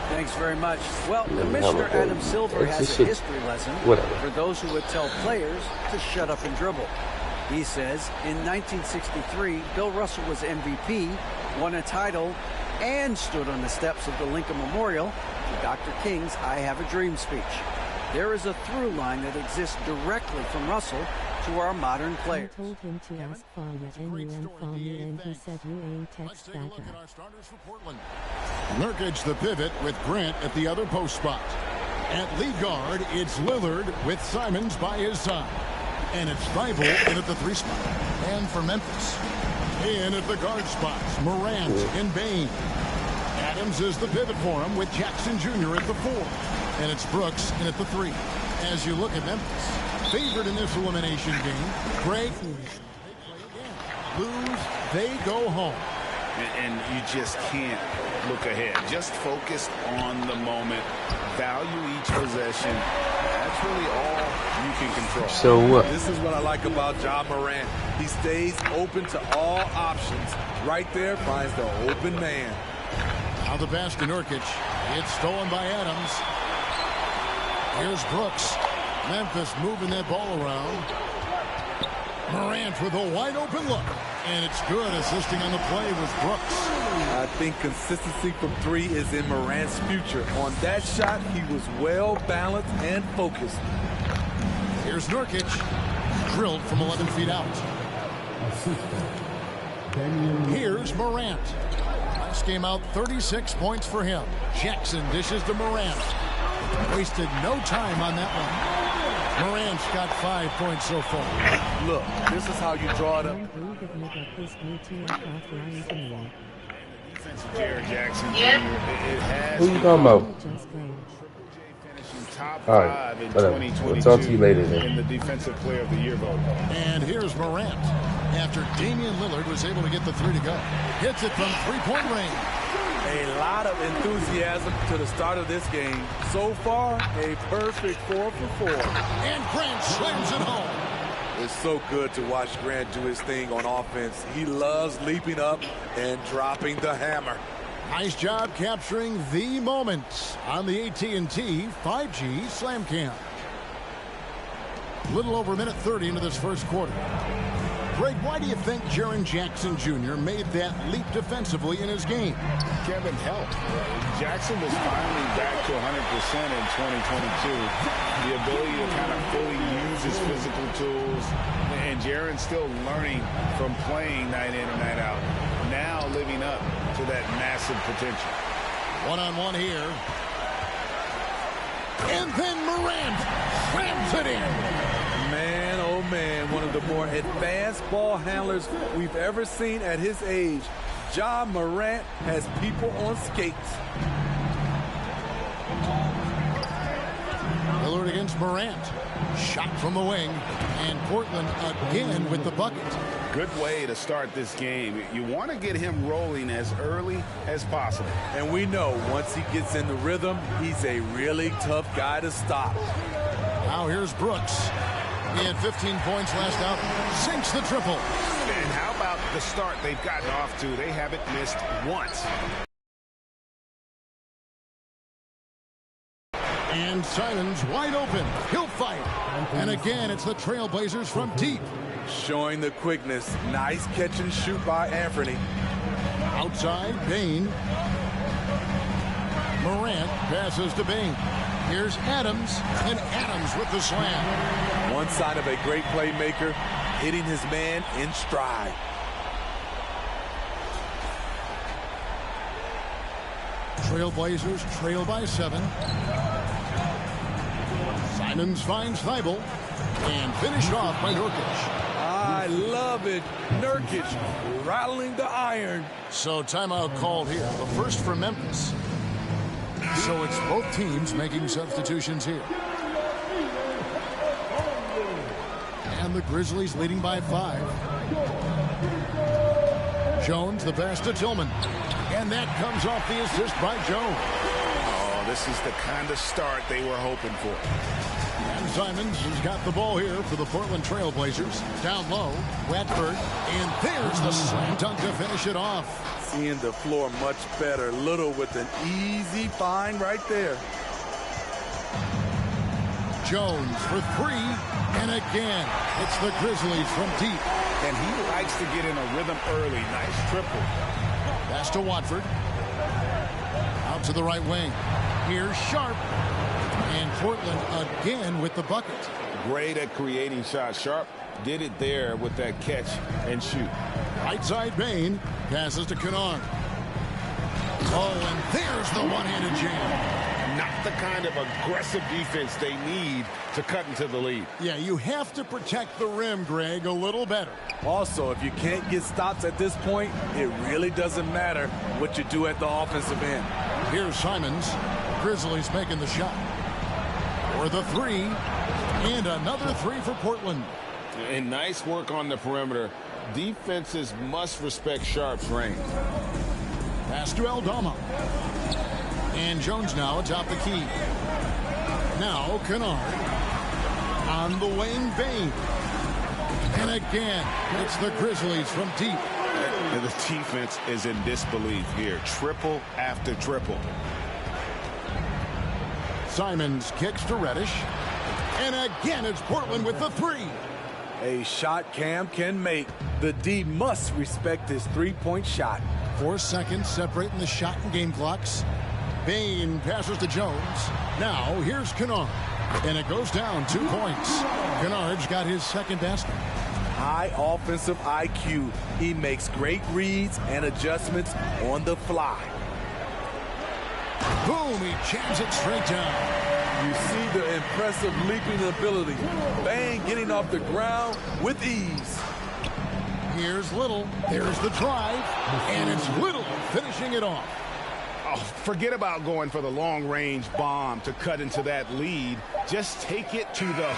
Thanks very much. Well, Commissioner Adam Silver has a history lesson for those who would tell players to shut up and dribble. He says in 1963, Bill Russell was MVP, won a title, and stood on the steps of the Lincoln Memorial to Dr. King's I Have a Dream speech. There is a through line that exists directly from Russell to our modern players. I told him to ask Fanya and you and Fanya, and he said you ain't text back up. Nurkic the pivot with Grant at the other post spot. At lead guard, it's Lillard with Simons by his side. And it's Thibault in at the 3 spot. And for Memphis, in at the guard spots, Morant and Bain. Adams is the pivot for him with Jackson Jr. at the 4. And it's Brooks in at the 3. As you look at Memphis, favored in this elimination game, Greg, lose, they go home. And you just can't look ahead. Just focus on the moment. Value each possession. That's really all you can control. So what? This is what I like about Ja Morant. He stays open to all options. Right there finds the open man. Now the pass to Nurkic. It's stolen by Adams. Here's Brooks. Memphis moving that ball around. Morant with a wide open look. And it's good, assisting on the play with Brooks. I think consistency from 3 is in Morant's future. On that shot, he was well balanced and focused. Here's Nurkic. Drilled from 11 feet out. Here's Morant. Last game out, 36 points for him. Jackson dishes to Morant. Wasted no time on that one. Morant's got 5 points so far. Look, this is how you draw it up. Jared Jackson Jr. It has Who you talking about? top All right, 5 in whatever. 2022 We'll talk to you later then. in the Defensive Player of the Year vote. And here's Morant. After Damian Lillard was able to get the three to go. Hits it from three-point range. A lot of enthusiasm to the start of this game. So far, a perfect 4 for 4. And Grant slams it home. It's so good to watch Grant do his thing on offense. He loves leaping up and dropping the hammer. Nice job capturing the moment on the AT&T 5G Slam Cam. Little over a minute 30 into this first quarter. Greg, why do you think Jaren Jackson Jr. made that leap defensively in his game? Kevin helped. Jackson was finally back to 100% in 2022. The ability to kind of fully use his physical tools. And Jaren's still learning from playing night in and night out. Now living up to that massive potential. One-on-one here. And then Morant slams it in. Man, oh man, one of the more advanced ball handlers we've ever seen at his age. Ja Morant has people on skates. Lillard against Morant. Shot from the wing. And Portland again with the bucket. Good way to start this game. You want to get him rolling as early as possible. And we know once he gets in the rhythm, he's a really tough guy to stop. Now here's Brooks. He had 15 points last out. Sinks the triple. And how about the start they've gotten off to? They haven't missed once. And Simons wide open. He'll fight. And again, it's the Trailblazers from deep. Showing the quickness. Nice catch and shoot by Anthony. Outside, Bain. Morant passes to Bain. Here's Adams, and Adams with the slam. One sign of a great playmaker, hitting his man in stride. Trailblazers trail by 7. Simons finds Thibault, and finished off by Nurkic. I love it. Nurkic rattling the iron. So timeout called here. The first for Memphis. So it's both teams making substitutions here. And the Grizzlies leading by 5. Jones the pass to Tillman. And that comes off the assist by Jones. Oh, this is the kind of start they were hoping for. And Simons has got the ball here for the Portland Trailblazers. Down low, Watford. And there's the slam dunk to finish it off. Seeing the floor much better. Little with an easy find right there. Jones for 3. And again, it's the Grizzlies from deep. And he likes to get in a rhythm early. Nice triple. Pass to Watford. Out to the right wing. Here's Sharp. And Portland again with the bucket. Great at creating shots. Sharp did it there with that catch and shoot. Right side Bain. Passes to Kennard. Oh, and there's the one-handed jam. Not the kind of aggressive defense they need to cut into the lead. Yeah, you have to protect the rim, Greg, a little better. Also, if you can't get stops at this point, it really doesn't matter what you do at the offensive end. Here's Simons. Grizzlies making the shot. For the 3. And another 3 for Portland. And nice work on the perimeter. Defenses must respect Sharp's range. Pass to Aldama. And Jones now atop the key. Now Kennard. On the wing, Bain. And again, it's the Grizzlies from deep. And the defense is in disbelief here. Triple after triple. Simons kicks to Reddish. And again, it's Portland with the 3. A shot Cam can make. The D must respect his three-point shot. 4 seconds separating the shot and game clocks. Bain passes to Jones. Now here's Kennard. And it goes down 2 points. Kennard's got his second basket. High offensive IQ. He makes great reads and adjustments on the fly. Boom, he jams it straight down. You see the impressive leaping ability. Bane getting off the ground with ease. Here's Little. There's the drive. And it's Little finishing it off. Oh, forget about going for the long-range bomb to cut into that lead. Just take it to the...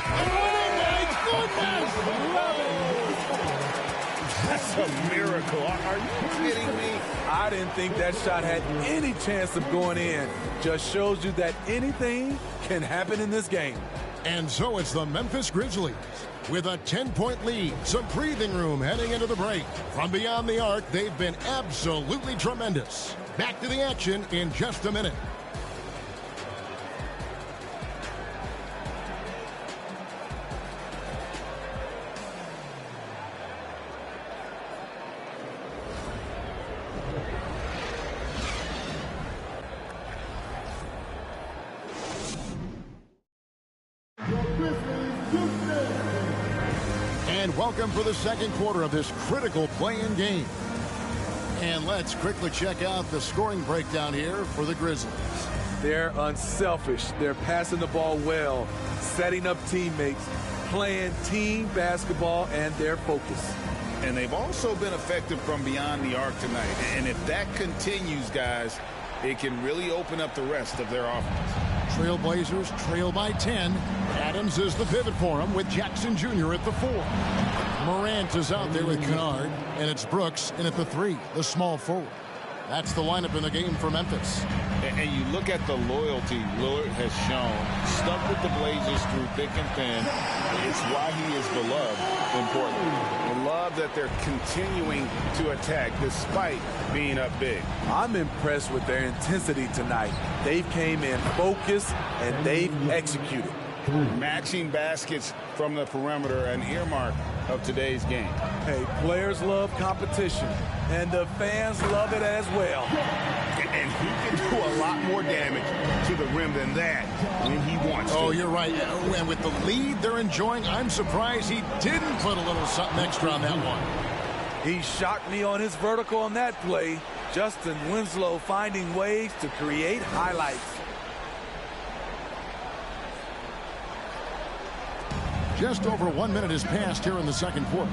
That's a miracle. Are you kidding me? I didn't think that shot had any chance of going in. Just shows you that anything can happen in this game. And so it's the Memphis Grizzlies with a 10-point lead. Some breathing room heading into the break. From beyond the arc, they've been absolutely tremendous. Back to the action in just a minute. And welcome for the second quarter of this critical play-in game. And let's quickly check out the scoring breakdown here for the Grizzlies. They're unselfish. They're passing the ball well, setting up teammates, playing team basketball, and they're focused. And they've also been effective from beyond the arc tonight. And if that continues, guys, it can really open up the rest of their offense. Trailblazers trail by 10. Adams is the pivot for him with Jackson Jr. at the 4. Morant is out there with Kennard, and it's Brooks in at the 3, the small forward. That's the lineup in the game for Memphis. And you look at the loyalty Lillard has shown, stuck with the Blazers through thick and thin. It's why he is beloved in Portland. I love that they're continuing to attack despite being up big. I'm impressed with their intensity tonight. They've came in focused and they've executed. Matching baskets from the perimeter, an earmark of today's game. Hey, players love competition, and the fans love it as well. And he can do a lot more damage to the rim than that when he wants to. Oh, you're right. And with the lead they're enjoying, I'm surprised he didn't put a little something extra on that one. He shocked me on his vertical on that play. Justin Winslow finding ways to create highlights. Just over 1 minute has passed here in the second quarter.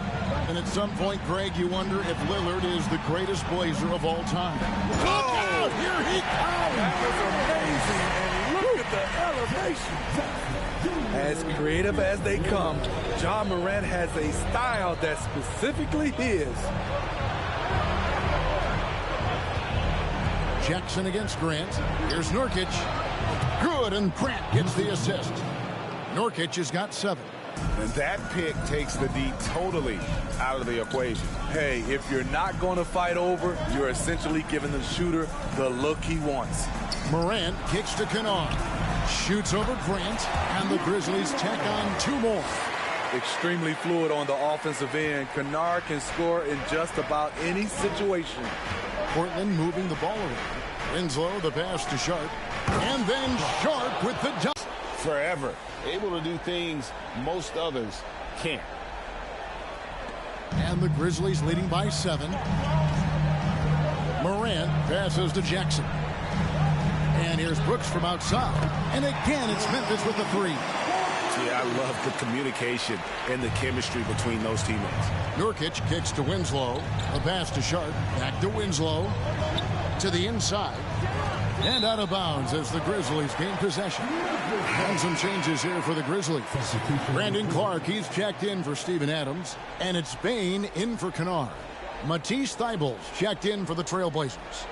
And at some point, Greg, you wonder if Lillard is the greatest Blazer of all time. Look out! Here he comes! That was amazing. And look at the elevation. As creative as they come, Ja Morant has a style that's specifically his. Jackson against Grant. Here's Nurkic. Good, and Grant gets the assist. Nurkic has got 7. And that pick takes the D totally out of the equation. Hey, if you're not going to fight over, you're essentially giving the shooter the look he wants. Morant kicks to Kennard. Shoots over Grant, and the Grizzlies tack on 2 more. Extremely fluid on the offensive end. Kennard can score in just about any situation. Portland moving the ball around. Winslow, the pass to Sharp. And then Sharp with the dunk. Forever able to do things most others can't. And the Grizzlies leading by 7. Morant passes to Jackson. And here's Brooks from outside. And again, it's Memphis with the 3. Yeah, I love the communication and the chemistry between those teammates. Nurkic kicks to Winslow. A pass to Sharp. Back to Winslow. To the inside. And out of bounds as the Grizzlies gain possession. And some changes here for the Grizzlies. Brandon Clark, he's checked in for Steven Adams. And it's Bane in for Kennard. Matisse Thybulle checked in for the Trailblazers.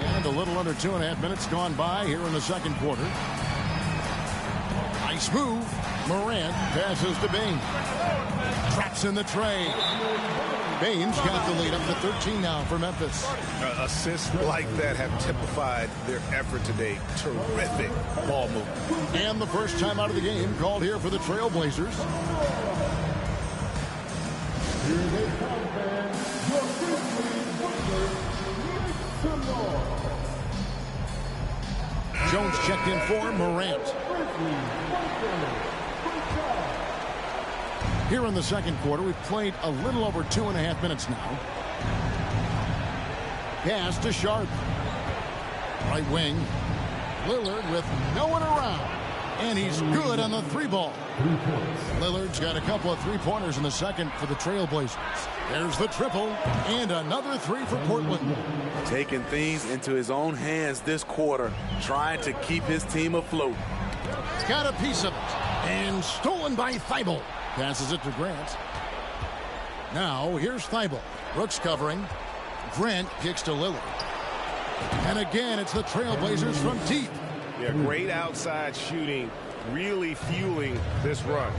And a little under 2.5 minutes gone by here in the second quarter. Nice move. Morant passes to Bane. Traps in the tray. Bane's got the lead up to 13 now for Memphis. Assists like that have typified their effort today. Terrific ball movement. And the first time out of the game called here for the Trailblazers. Here they come, fans. Your Grizzlies Jones checked in for Morant. Here in the second quarter, we've played a little over 2.5 minutes now. Pass to Sharp. Right wing. Lillard with no one around. And he's good on the 3-ball. Lillard's got a couple of 3-pointers in the second for the Trailblazers. There's the triple and another 3 for Portland. Taking things into his own hands this quarter, trying to keep his team afloat. Got a piece of it. And stolen by Thibault. Passes it to Grant. Now here's Thibault. Brooks covering. Grant kicks to Lillard. And again, it's the Trailblazers from deep. Yeah, great outside shooting, really fueling this run.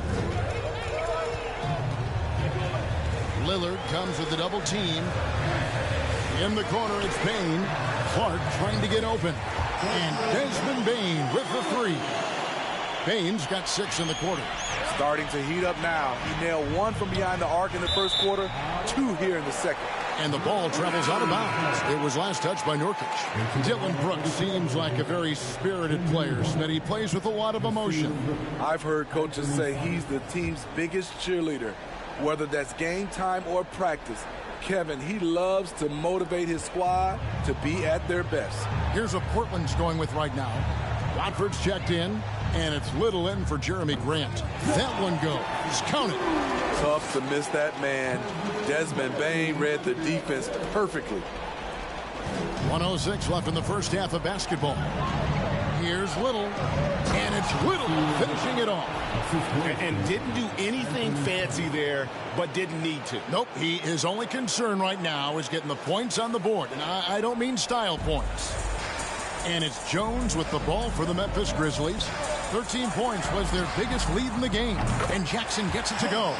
Lillard comes with the double team. In the corner, it's Bane. Clark trying to get open. And Desmond Bane with the 3. Bane's got 6 in the quarter. Starting to heat up now. He nailed 1 from behind the arc in the first quarter, 2 here in the second. And the ball travels out of bounds. It was last touched by Nurkic. Dillon Brooks seems like a very spirited player, that he plays with a lot of emotion. I've heard coaches say he's the team's biggest cheerleader, whether that's game time or practice. Kevin, he loves to motivate his squad to be at their best. Here's what Portland's going with right now. Watford's checked in, and it's little in for Jeremy Grant. That one goes. Count it. Tough to miss that man. Desmond Bane read the defense perfectly. 1:06 left in the first half of basketball. Here's Little, and it's Little finishing it off. And didn't do anything fancy there, but didn't need to. Nope, his only concern right now is getting the points on the board, and I don't mean style points. And it's Jones with the ball for the Memphis Grizzlies. 13 points was their biggest lead in the game, and Jackson gets it to go.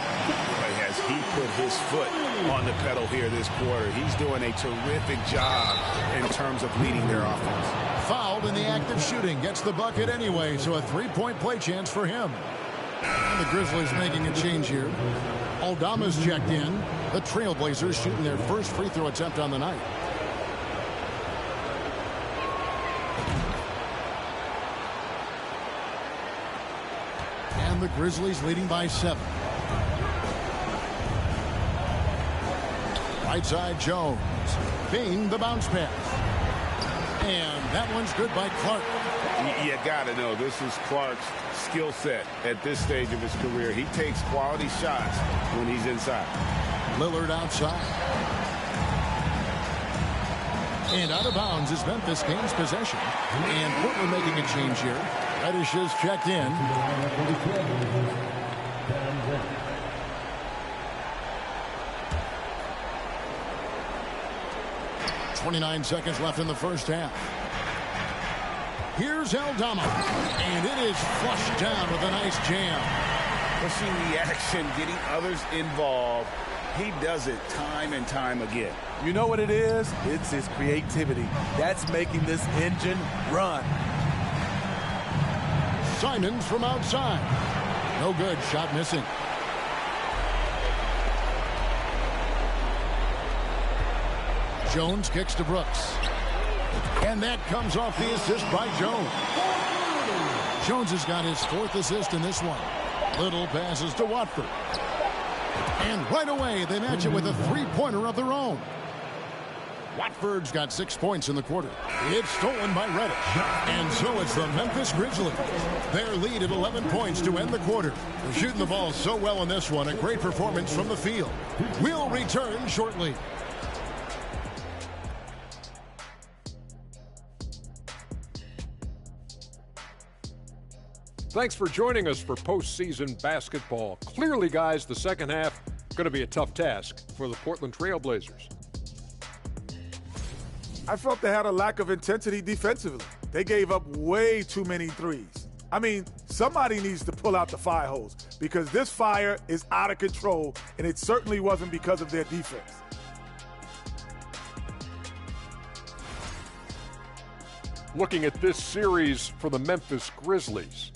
As he put his foot on the pedal here this quarter, he's doing a terrific job in terms of leading their offense. Fouled in the act of shooting, gets the bucket anyway, so a 3-point play chance for him. And the Grizzlies making a change here. Aldama's checked in. The Trailblazers shooting their first free throw attempt on the night. And the Grizzlies leading by 7. Right side Jones. Bing the bounce pass. And that one's good by Clark. You got to know this is Clark's skill set at this stage of his career. He takes quality shots when he's inside. Lillard outside. And out of bounds as Memphis gains possession. And Portland making a change here. Reddish is checked in. 29 seconds left in the first half. Here's Aldama. And it is flushed down with a nice jam. Pushing the action, getting others involved. He does it time and time again. You know what it is? It's his creativity. That's making this engine run. Simons from outside. No good. Shot missing. Jones kicks to Brooks. And that comes off the assist by Jones. Jones has got his 4th assist in this one. Little passes to Watford. And right away, they match it with a 3-pointer of their own. Watford's got 6 points in the quarter. It's stolen by Reddish. And so it's the Memphis Grizzlies. Their lead at 11 points to end the quarter. They're shooting the ball so well in this one. A great performance from the field. We'll return shortly. Thanks for joining us for postseason basketball. Clearly, guys, the second half going to be a tough task for the Portland Trailblazers. I felt they had a lack of intensity defensively. They gave up way too many threes. I mean, somebody needs to pull out the fire hose because this fire is out of control, and it certainly wasn't because of their defense. Looking at this series for the Memphis Grizzlies,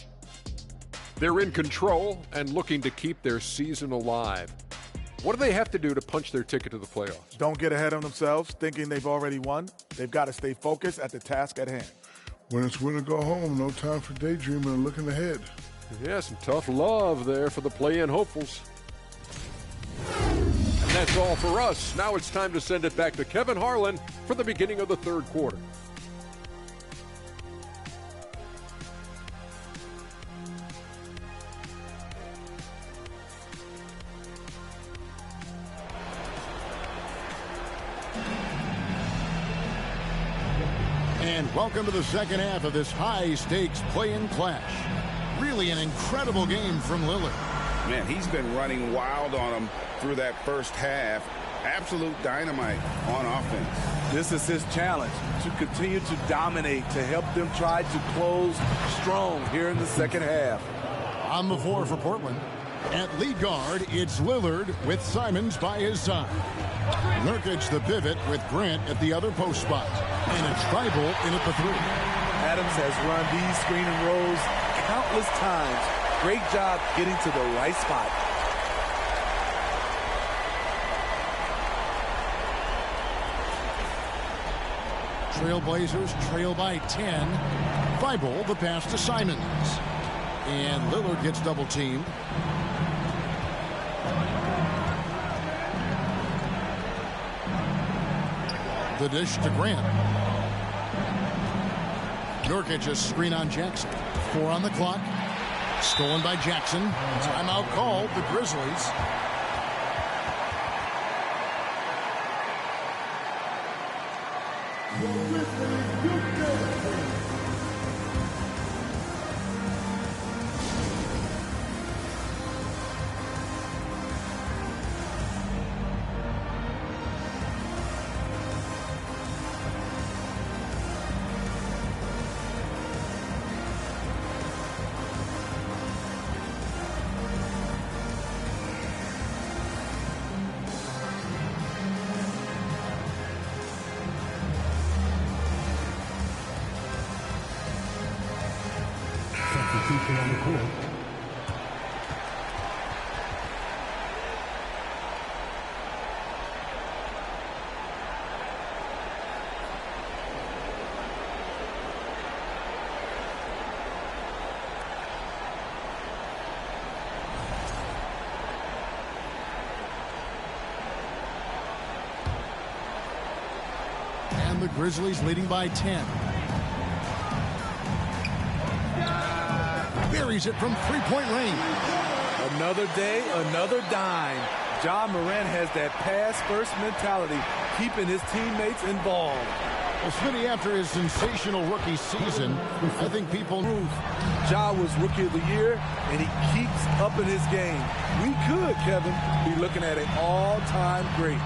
they're in control and looking to keep their season alive. What do they have to do to punch their ticket to the playoffs? Don't get ahead of themselves thinking they've already won. They've got to stay focused at the task at hand. When it's win or go home, no time for daydreaming and looking ahead. Yeah, some tough love there for the play-in hopefuls. And that's all for us. Now it's time to send it back to Kevin Harlan for the beginning of the third quarter. And welcome to the second half of this high-stakes play-in clash. Really an incredible game from Lillard. Man, he's been running wild on them through that first half. Absolute dynamite on offense. This is his challenge, to continue to dominate, to help them try to close strong here in the second half. On the floor for Portland, at lead guard, it's Lillard with Simons by his side. Nurkic the pivot with Grant at the other post spot. And it's Thybulle in at the 3. Adams has run these screen and rolls countless times. Great job getting to the right spot. Trailblazers trail by 10. Thybulle the pass to Simons. And Lillard gets double teamed. The dish to Grant. Nurkic's screen on Jackson. 4 on the clock. Stolen by Jackson. Timeout called, the Grizzlies. Substitution on the court. And the Grizzlies leading by 10. Buries it from three-point range. Another day, another dime. Ja Morant has that pass-first mentality, keeping his teammates involved. Well, Smitty, after his sensational rookie season, I think people move. Ja was Rookie of the Year, and he keeps up in his game. We could, Kevin, be looking at an all-time great.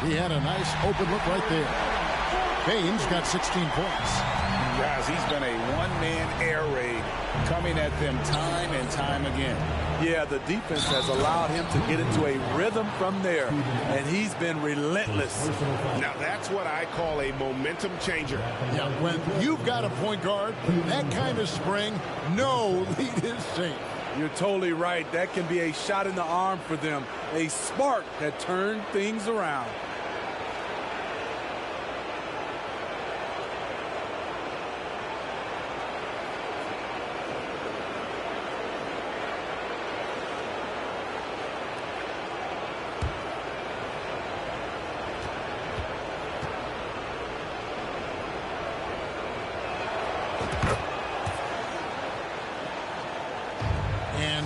He had a nice open look right there. Baines got 16 points. Guys, he's been a one-man air raid, coming at them time and time again. Yeah, the defense has allowed him to get into a rhythm from there, and he's been relentless. Now, that's what I call a momentum changer. Yeah, when you've got a point guard, that kind of spring, no lead is safe. You're totally right. That can be a shot in the arm for them, a spark that turned things around.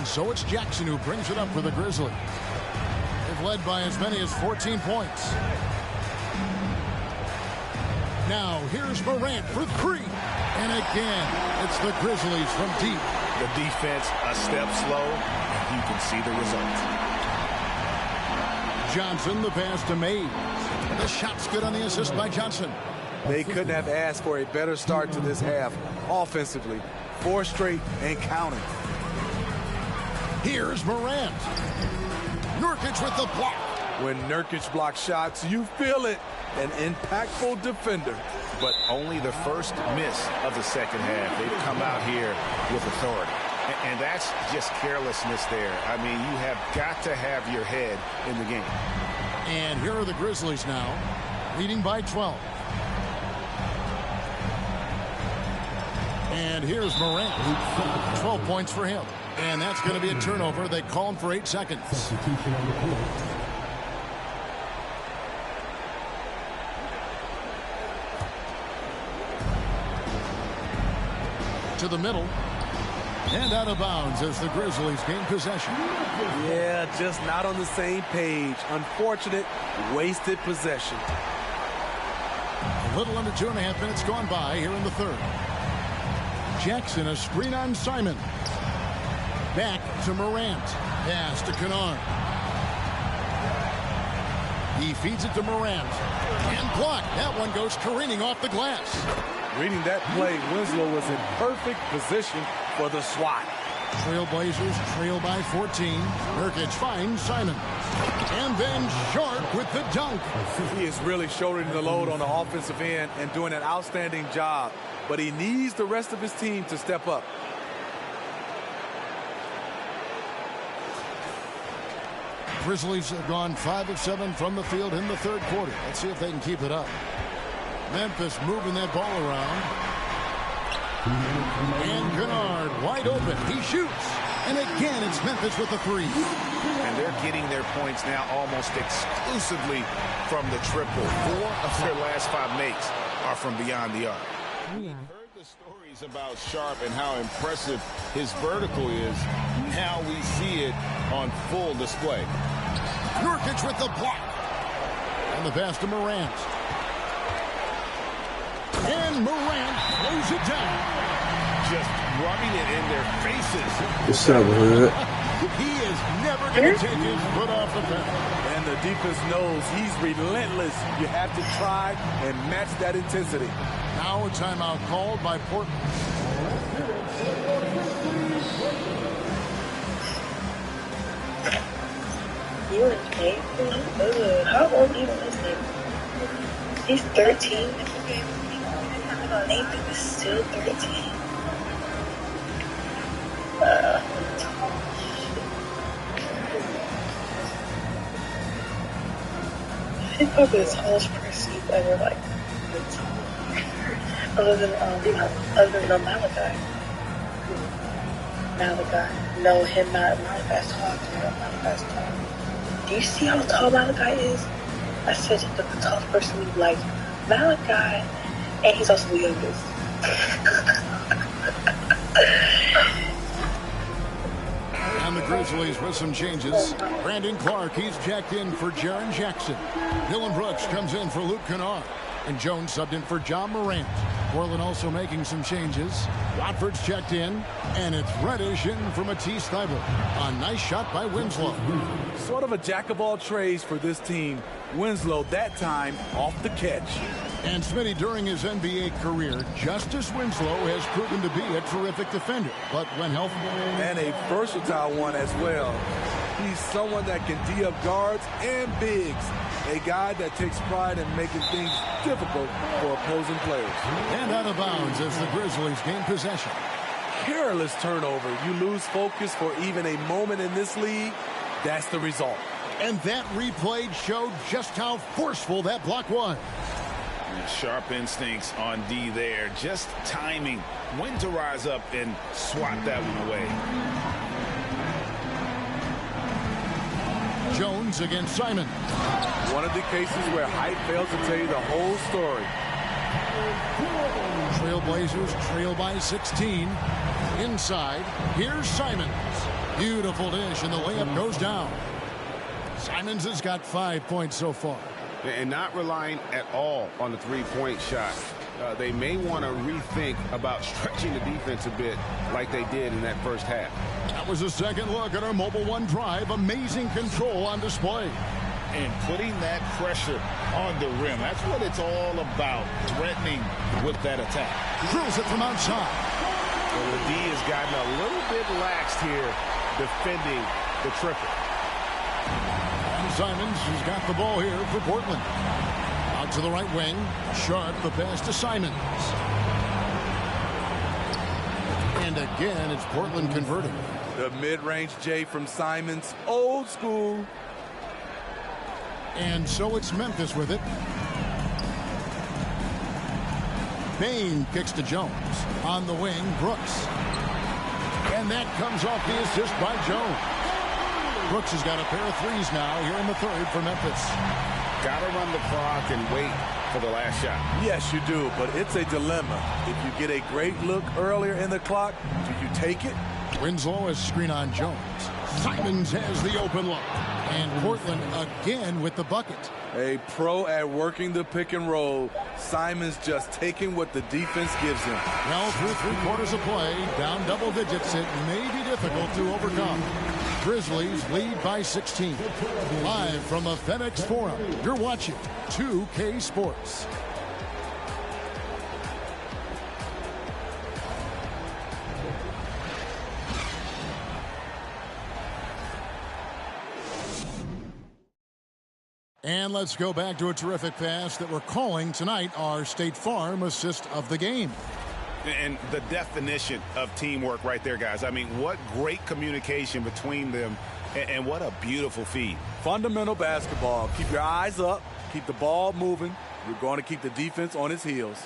So it's Jackson who brings it up for the Grizzlies. They've led by as many as 14 points. Now here's Morant for 3. And again, it's the Grizzlies from deep. The defense a step slow, and you can see the result. Johnson, the pass to Mays. The shot's good on the assist by Johnson. They couldn't have asked for a better start to this half offensively. 4 straight and counting. Here's Morant. Nurkic with the block. When Nurkic blocks shots, you feel it. An impactful defender. But only the first miss of the second half. They've come out here with authority. And that's just carelessness there. I mean, you have got to have your head in the game. And here are the Grizzlies now, leading by 12. And here's Morant. 12 points for him. And that's going to be a turnover. They call him for 8 seconds. to the middle. And out of bounds as the Grizzlies gain possession. Yeah, just not on the same page. Unfortunate, wasted possession. A little under 2.5 minutes gone by here in the third. Jackson, a screen on Simon. Back to Morant. Pass to Kennard. He feeds it to Morant. And blocked. That one goes careening off the glass. Reading that play, Winslow was in perfect position for the swat. Trailblazers trail by 14. Nurkic finds Simon. And then Sharp with the dunk. He is really shouldering the load on the offensive end and doing an outstanding job. But he needs the rest of his team to step up. Grizzlies have gone 5 of 7 from the field in the third quarter. Let's see if they can keep it up. Memphis moving that ball around. And Kennard wide open. He shoots. And again, it's Memphis with the three. And they're getting their points now almost exclusively from the triple. 4 of their last 5 makes are from beyond the arc. Yeah. Heard the stories about Sharp and how impressive his vertical is. Now we see it on full display. Nurkic with the block. And the pass to Morant. And Morant throws it down. Just rubbing it in their faces. What's up, Hood? He is never going to take his foot off the pedal. And the defense knows he's relentless. You have to try and match that intensity. Now a timeout called by Portland. You and Nathan? How old even is Nathan? He's 13. Nathan is still 13. He's probably the tallest person you've ever like other than Malachi. No, him not Malachi's tall. Malachi's tall. Do you see how tall Malachi is? I said the tallest person we like Malachi, and he's also the youngest. And the Grizzlies with some changes. Brandon Clark, he's jacked in for Jaren Jackson. Dylan Brooks comes in for Luke Kennard. And Jones subbed in for John Morant. Portland also making some changes. Watford's checked in. And it's Reddish in for Matisse Thybulle. A nice shot by Winslow. Sort of a jack of all trades for this team. Winslow, that time, off the catch. And Smitty, during his NBA career, Justice Winslow has proven to be a terrific defender. But when healthy... And a versatile one as well. He's someone that can D up guards and bigs. A guy that takes pride in making things difficult for opposing players. And out of bounds as the Grizzlies gain possession. Careless turnover. You lose focus for even a moment in this league. That's the result. And that replay showed just how forceful that block was. Sharp instincts on D there. Just timing when to rise up and swat that one away. Jones against Simon. One of the cases where height fails to tell you the whole story. Trailblazers trail by 16. Inside, here's Simons. Beautiful dish, and the layup goes down. Simons has got 5 points so far. And not relying at all on the three-point shot. They may want to rethink about stretching the defense a bit like they did in that first half. That was a second look at our Mobile One drive. Amazing control on display. And putting that pressure on the rim. That's what it's all about, threatening with that attack. Drills it from outside. Well, the D has gotten a little bit laxed here defending the triple. And Simons has got the ball here for Portland. Out to the right wing. Sharp, the pass to Simons. And again, it's Portland converting. The mid-range J from Simons, old school. And so it's Memphis with it. Bain kicks to Jones. On the wing, Brooks. And that comes off the assist by Jones. Brooks has got a pair of threes now here in the third for Memphis. Got to run the clock and wait for the last shot. Yes, you do, but it's a dilemma. If you get a great look earlier in the clock, do you take it? Winslow is screen on Jones. Simons has the open look. And Portland again with the bucket. A pro at working the pick and roll. Simons just taking what the defense gives him. Well, through 3 quarters of play, down double digits, it may be difficult to overcome. Grizzlies lead by 16. Live from the FedEx Forum, you're watching 2K Sports. And let's go back to a terrific pass that we're calling tonight our State Farm assist of the game. And the definition of teamwork right there, guys. I mean, what great communication between them, and what a beautiful feed. Fundamental basketball. Keep your eyes up. Keep the ball moving. You're going to keep the defense on its heels.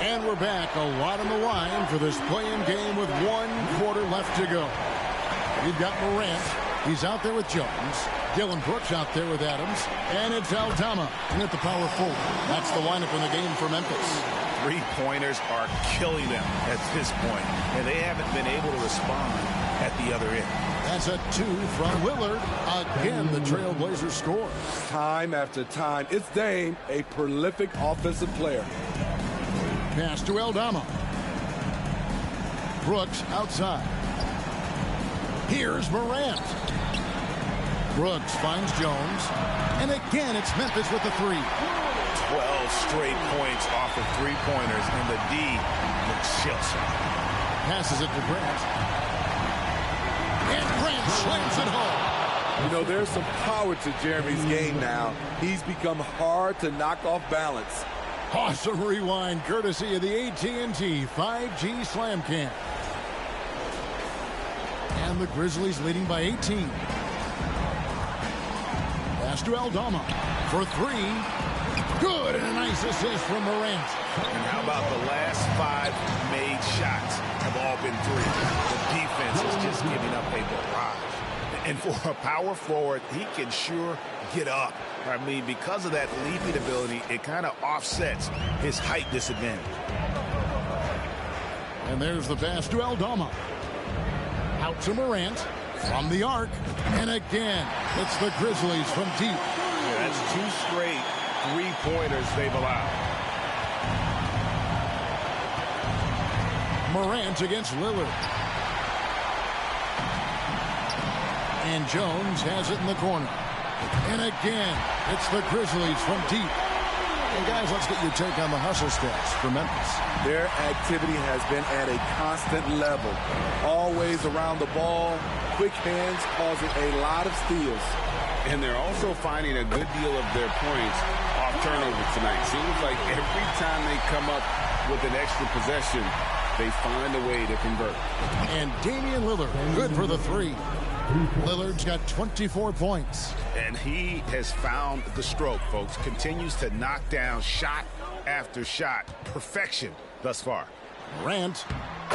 And we're back, a lot on the line for this play-in game with 1 quarter left to go. We've got Morant. He's out there with Jones. Dylan Brooks out there with Adams. And it's Aldama in at the power forward. That's the lineup in the game for Memphis. 3-pointers are killing them at this point, and they haven't been able to respond at the other end. That's a 2 from Lillard. Again, the Trailblazers score. Time after time. It's Dame, a prolific offensive player. Pass to Aldama. Brooks outside. Here's Morant. Brooks finds Jones. And again, it's Memphis with the 3. 12 straight points off of 3-pointers, and the D looks chill. Passes it to Grant. And Grant slams it home. You know, there's some power to Jeremy's game now. He's become hard to knock off balance. Awesome rewind, courtesy of the AT&T 5G Slam Cam. And the Grizzlies leading by 18. Pass to Aldama for 3. Good, and a nice assist from Morant. And how about the last 5 made shots have all been 3. The defense is just giving up a barrage. And for a power forward, he can sure get up. I mean, because of that leaping ability, it kind of offsets his height disadvantage. And there's the pass to Aldama. Out to Morant from the arc. And again, it's the Grizzlies from deep. Yeah, that's 2 straight 3-pointers they've allowed. Morant against Lillard. And Jones has it in the corner. And again, it's the Grizzlies from deep. And guys, let's get your take on the hustle stats for Memphis. Their activity has been at a constant level. Always around the ball, quick hands causing a lot of steals. And they're also finding a good deal of their points off turnovers tonight. Seems like every time they come up with an extra possession, they find a way to convert. And Damian Lillard, good for the 3. Lillard's got 24 points. And he has found the stroke, folks. Continues to knock down shot after shot. Perfection thus far. Morant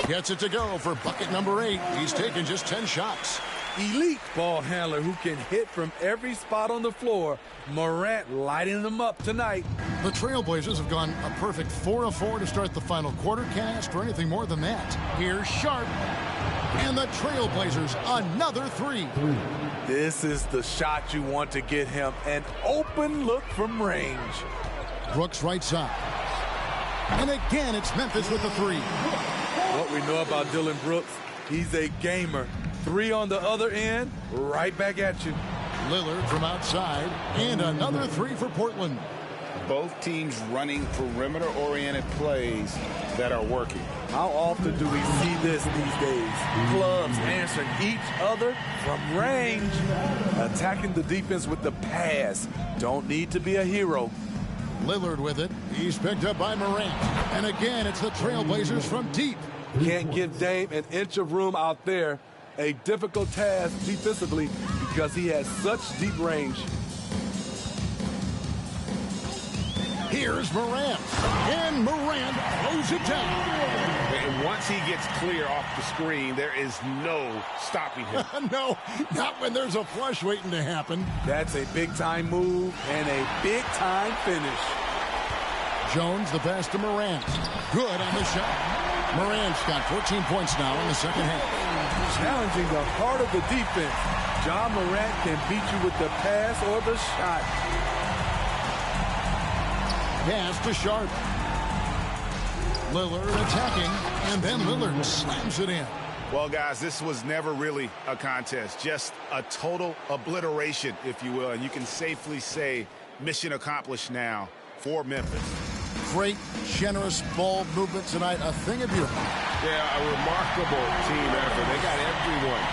gets it to go for bucket number 8. He's taken just 10 shots. Elite ball handler who can hit from every spot on the floor. Morant lighting them up tonight. The Trailblazers have gone a perfect 4 of 4 to start the final quarter. Can't ask for anything more than that. Here's Sharp. And the Trailblazers, another 3. This is the shot you want to get him. An open look from range. Brooks right side. And again, it's Memphis with the 3. What we know about Dylan Brooks, he's a gamer. 3 on the other end, right back at you. Lillard from outside, and another 3 for Portland. Both teams running perimeter-oriented plays that are working. How often do we see this these days? Clubs answering each other from range. Attacking the defense with the pass. Don't need to be a hero. Lillard with it. He's picked up by Morant. And again, it's the Trailblazers from deep. Can't give Dame an inch of room out there. A difficult task defensively because he has such deep range. Here's Morant. And Morant throws it down. And once he gets clear off the screen, there is no stopping him. No, not when there's a flush waiting to happen. That's a big-time move and a big-time finish. Jones, the pass to Morant. Good on the shot. Morant's got 14 points now in the second half. Challenging the heart of the defense. Ja Morant can beat you with the pass or the shot. Pass to Sharp. Lillard attacking, and then Lillard slams it in. Well, guys, this was never really a contest. Just a total obliteration, if you will. And you can safely say mission accomplished now for Memphis. Great, generous ball movement tonight. A thing of beauty. Yeah, a remarkable team effort. They got everyone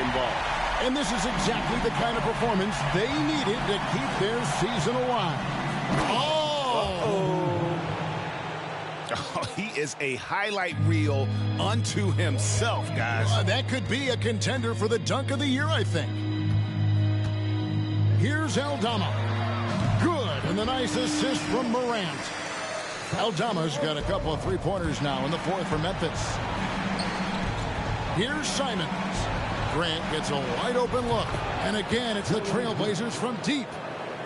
involved. And this is exactly the kind of performance they needed to keep their season alive. Oh, he is a highlight reel unto himself, guys. That could be a contender for the dunk of the year, I think. Here's Aldama. Good, and the nice assist from Morant. Aldama's got a couple of three-pointers now in the fourth for Memphis. Here's Simons. Grant gets a wide-open look. And again, it's the Trailblazers from deep.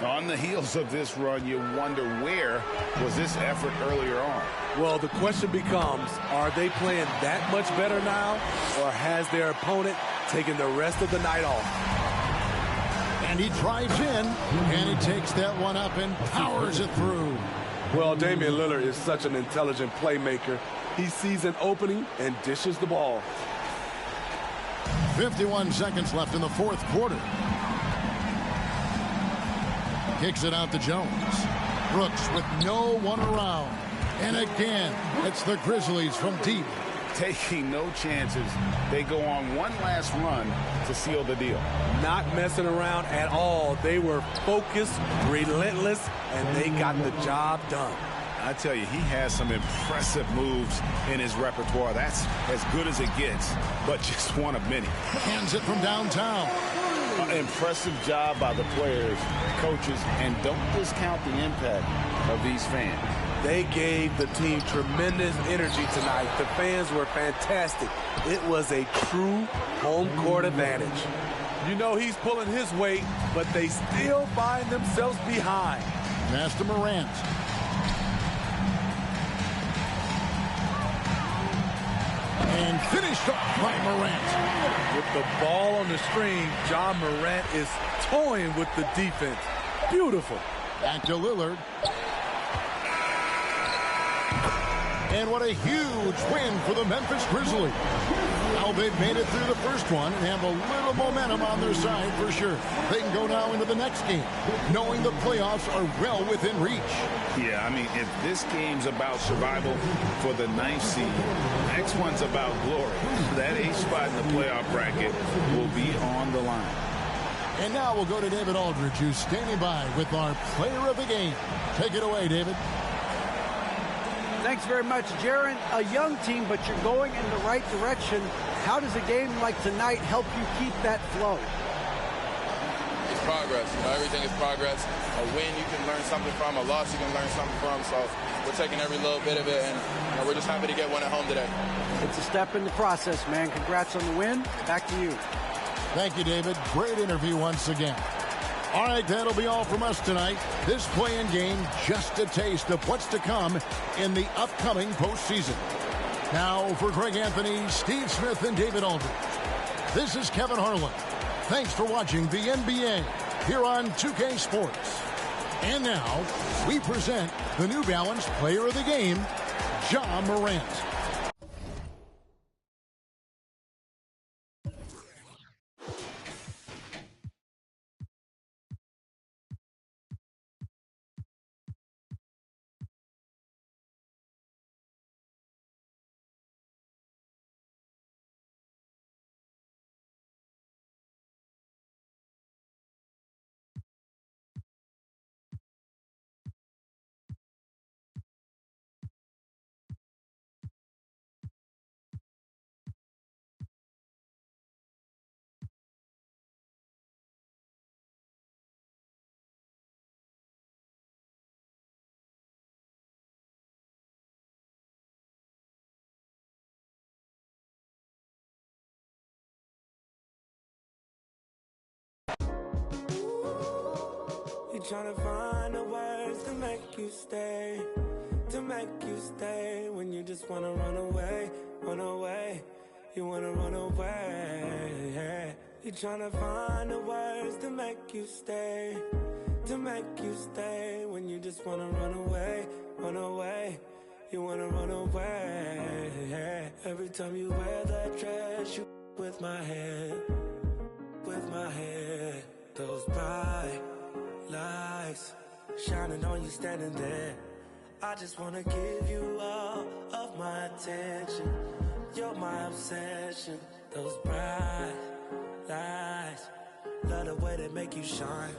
On the heels of this run, you wonder where was this effort earlier on? Well, the question becomes, are they playing that much better now, or has their opponent taken the rest of the night off? And he drives in, and he takes that one up and powers it through. Well, Damian Lillard is such an intelligent playmaker. He sees an opening and dishes the ball. 51 seconds left in the fourth quarter. Kicks it out to Jones. Brooks with no one around. And again, it's the Grizzlies from deep. Taking no chances. They go on one last run to seal the deal. Not messing around at all. They were focused, relentless, and they got the job done. I tell you, he has some impressive moves in his repertoire. That's as good as it gets, but just one of many. Hands it from downtown. Impressive job by the players, coaches, and don't discount the impact of these fans. They gave the team tremendous energy tonight. The fans were fantastic. It was a true home court advantage. You know he's pulling his weight, but they still find themselves behind. Master Morant. And finished off by Morant. With the ball on the string, Ja Morant is toying with the defense. Beautiful. Back to Lillard. And what a huge win for the Memphis Grizzlies. Now they've made it through the first one and have a little momentum on their side for sure. They can go now into the next game, knowing the playoffs are well within reach. Yeah, I mean, if this game's about survival for the 9th seed, next one's about glory. That 8th spot in the playoff bracket will be on the line. And now we'll go to David Aldridge, who's standing by with our player of the game. Take it away, David. Thanks very much, Jaron. A young team, but you're going in the right direction. How does a game like tonight help you keep that flow? It's progress. You know, everything is progress. A win you can learn something from. A loss you can learn something from. So we're taking every little bit of it, and you know, we're just happy to get one at home today. It's a step in the process, man. Congrats on the win. Back to you. Thank you, David. Great interview once again. All right, that'll be all from us tonight. This play-in game, just a taste of what's to come in the upcoming postseason. Now, for Greg Anthony, Steve Smith, and David Aldridge, this is Kevin Harlan. Thanks for watching the NBA here on 2K Sports. And now, we present the New Balance Player of the Game, Ja Morant. trying to find the words to make you stay, when you just wanna run away, you wanna run away. You're trying to find the words to make you stay, when you just wanna run away, you wanna run away. Every time you wear that dress, you with my head, those bright lights shining on you standing there. I just wanna give you all of my attention. You're my obsession. Those bright lights, love the way they make you shine.